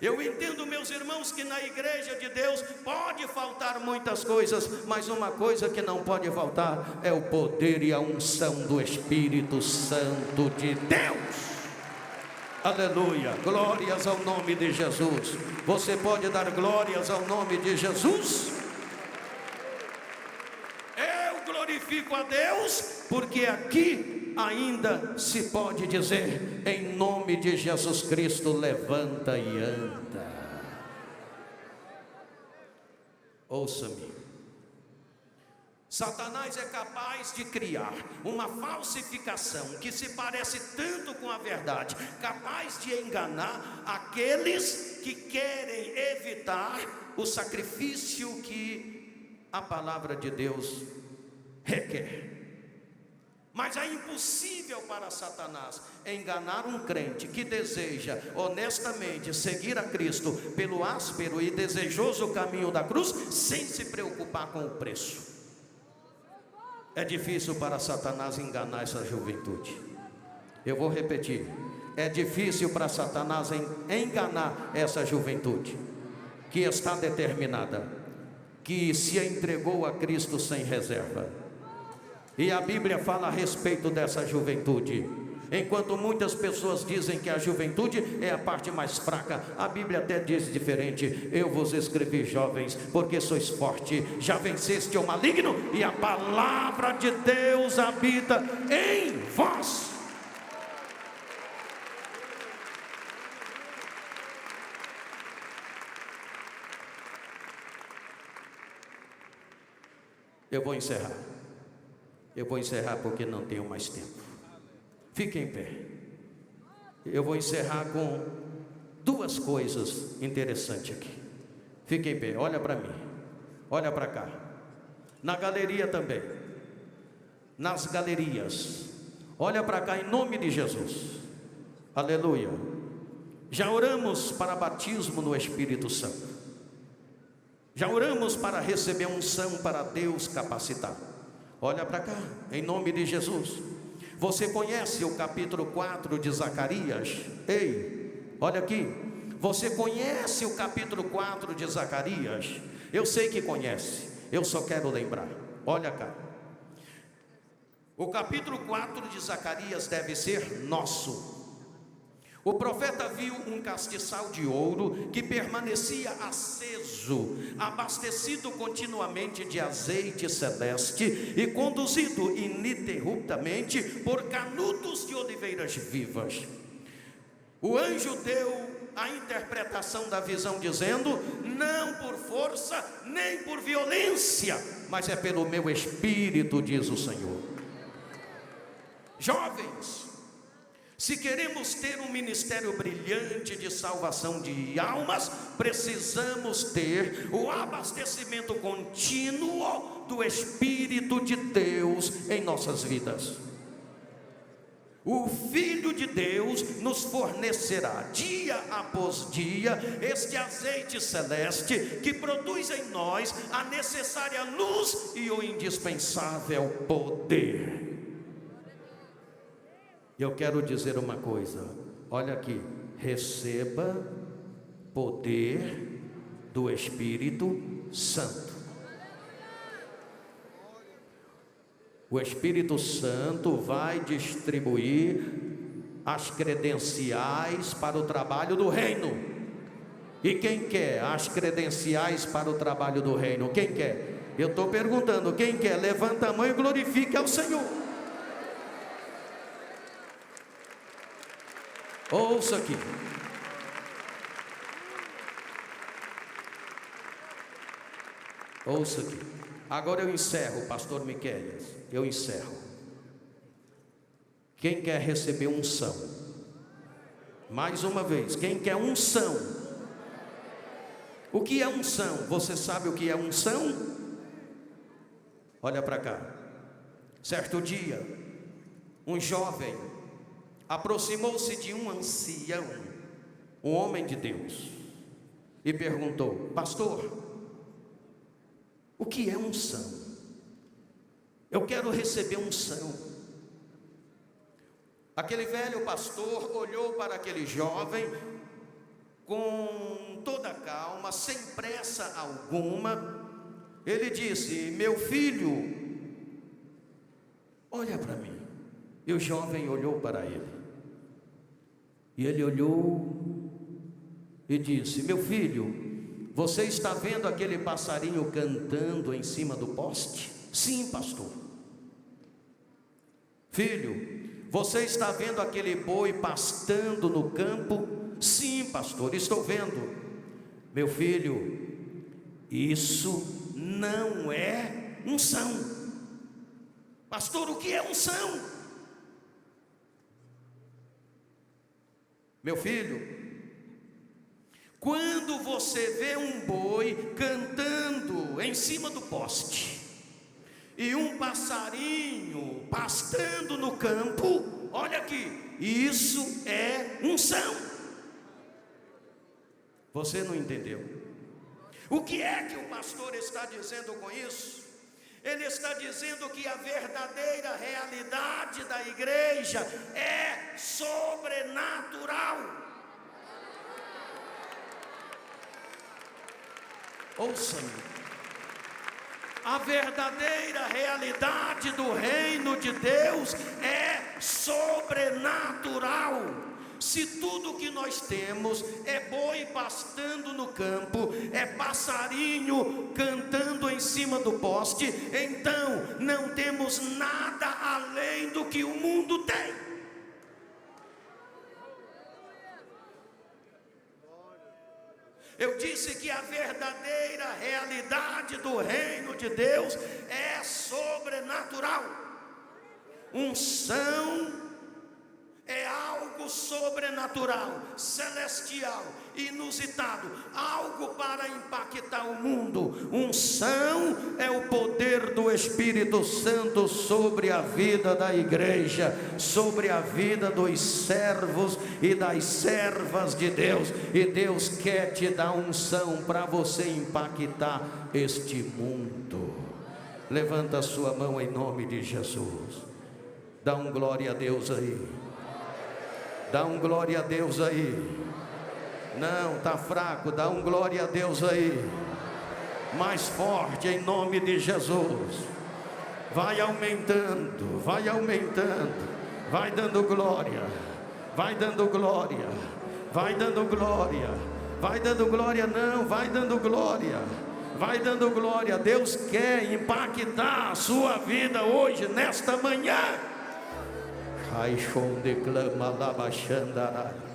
Eu entendo, meus irmãos, que na igreja de Deus pode faltar muitas coisas, mas uma coisa que não pode faltar é o poder e a unção do Espírito Santo de Deus. Aleluia, glórias ao nome de Jesus. Você pode dar glórias ao nome de Jesus? Eu glorifico a Deus, porque aqui ainda se pode dizer: em nome de Jesus Cristo, levanta e anda. Ouça-me. Satanás é capaz de criar uma falsificação que se parece tanto com a verdade, capaz de enganar aqueles que querem evitar o sacrifício que a palavra de Deus requer. Mas é impossível para Satanás enganar um crente que deseja honestamente seguir a Cristo pelo áspero e desejoso caminho da cruz, sem se preocupar com o preço. É difícil para Satanás enganar essa juventude. Eu vou repetir. É difícil para Satanás enganar essa juventude que está determinada, que se entregou a Cristo sem reserva. E a Bíblia fala a respeito dessa juventude. Enquanto muitas pessoas dizem que a juventude é a parte mais fraca, a Bíblia até diz diferente. Eu vos escrevi, jovens, porque sois fortes, já venceste o maligno, e a palavra de Deus habita em vós. Eu vou encerrar porque não tenho mais tempo. Fique em pé. Eu vou encerrar com duas coisas interessantes aqui. Fique em pé, olha para mim, olha para cá. Na galeria também, nas galerias, olha para cá em nome de Jesus. Aleluia. Já oramos para batismo no Espírito Santo. Já oramos para receber unção para Deus capacitar. Olha para cá, em nome de Jesus. Você conhece o capítulo 4 de Zacarias? Ei, olha aqui. Você conhece o capítulo 4 de Zacarias? Eu sei que conhece, eu só quero lembrar. Olha cá. O capítulo 4 de Zacarias deve ser nosso. O profeta viu um castiçal de ouro que permanecia aceso, abastecido continuamente de azeite celeste e conduzido ininterruptamente por canudos de oliveiras vivas. O anjo deu a interpretação da visão dizendo: não por força nem por violência, mas é pelo meu espírito, diz o Senhor. Jovens, se queremos ter um ministério brilhante de salvação de almas, precisamos ter o abastecimento contínuo do Espírito de Deus em nossas vidas. O Filho de Deus nos fornecerá dia após dia este azeite celeste que produz em nós a necessária luz e o indispensável poder. Eu quero dizer uma coisa, olha aqui, receba poder do Espírito Santo. O Espírito Santo vai distribuir as credenciais para o trabalho do reino. E quem quer as credenciais para o trabalho do reino? Quem quer? Eu estou perguntando, quem quer? Levanta a mão e glorifique ao Senhor. Ouça aqui. Ouça aqui. Agora eu encerro, pastor Miquéias. Eu encerro. Quem quer receber unção? Mais uma vez, quem quer unção? O que é unção? Você sabe o que é unção? Olha para cá. Certo dia, um jovem aproximou-se de um ancião, um homem de Deus, e perguntou: pastor, o que é unção? Eu quero receber unção. Aquele velho pastor olhou para aquele jovem com toda calma, sem pressa alguma. Ele disse: meu filho, olha para mim. E o jovem olhou para ele. E ele olhou e disse: meu filho, você está vendo aquele passarinho cantando em cima do poste? Sim, pastor. Filho, você está vendo aquele boi pastando no campo? Sim, pastor, estou vendo. Meu filho, Isso não é unção. Pastor, o que é unção? Meu filho, quando você vê um boi cantando em cima do poste e um passarinho pastando no campo, olha aqui, isso é unção. Você não entendeu? O que é que o pastor está dizendo com isso? Ele está dizendo que a verdadeira realidade da igreja é sobrenatural. Ouça-me. A verdadeira realidade do reino de Deus é sobrenatural. Se tudo que nós temos é boi pastando no campo, é passarinho cantando em cima do poste, então não temos nada além do que o mundo tem. Eu disse que a verdadeira realidade do reino de Deus é sobrenatural. Unção é algo sobrenatural, celestial, inusitado, algo para impactar o mundo. Unção é o poder do Espírito Santo sobre a vida da igreja, sobre a vida dos servos e das servas de Deus. E Deus quer te dar unção para você impactar este mundo. Levanta a sua mão em nome de Jesus. Dá um glória a Deus aí. Dá um glória a Deus aí. Não, está fraco. Dá um glória a Deus aí. Mais forte em nome de Jesus. Vai aumentando, vai aumentando. Vai dando glória. Vai dando glória. Vai dando glória. Vai dando glória, não, vai dando glória. Vai dando glória. Deus quer impactar a sua vida hoje, nesta manhã. Declama Labachandara.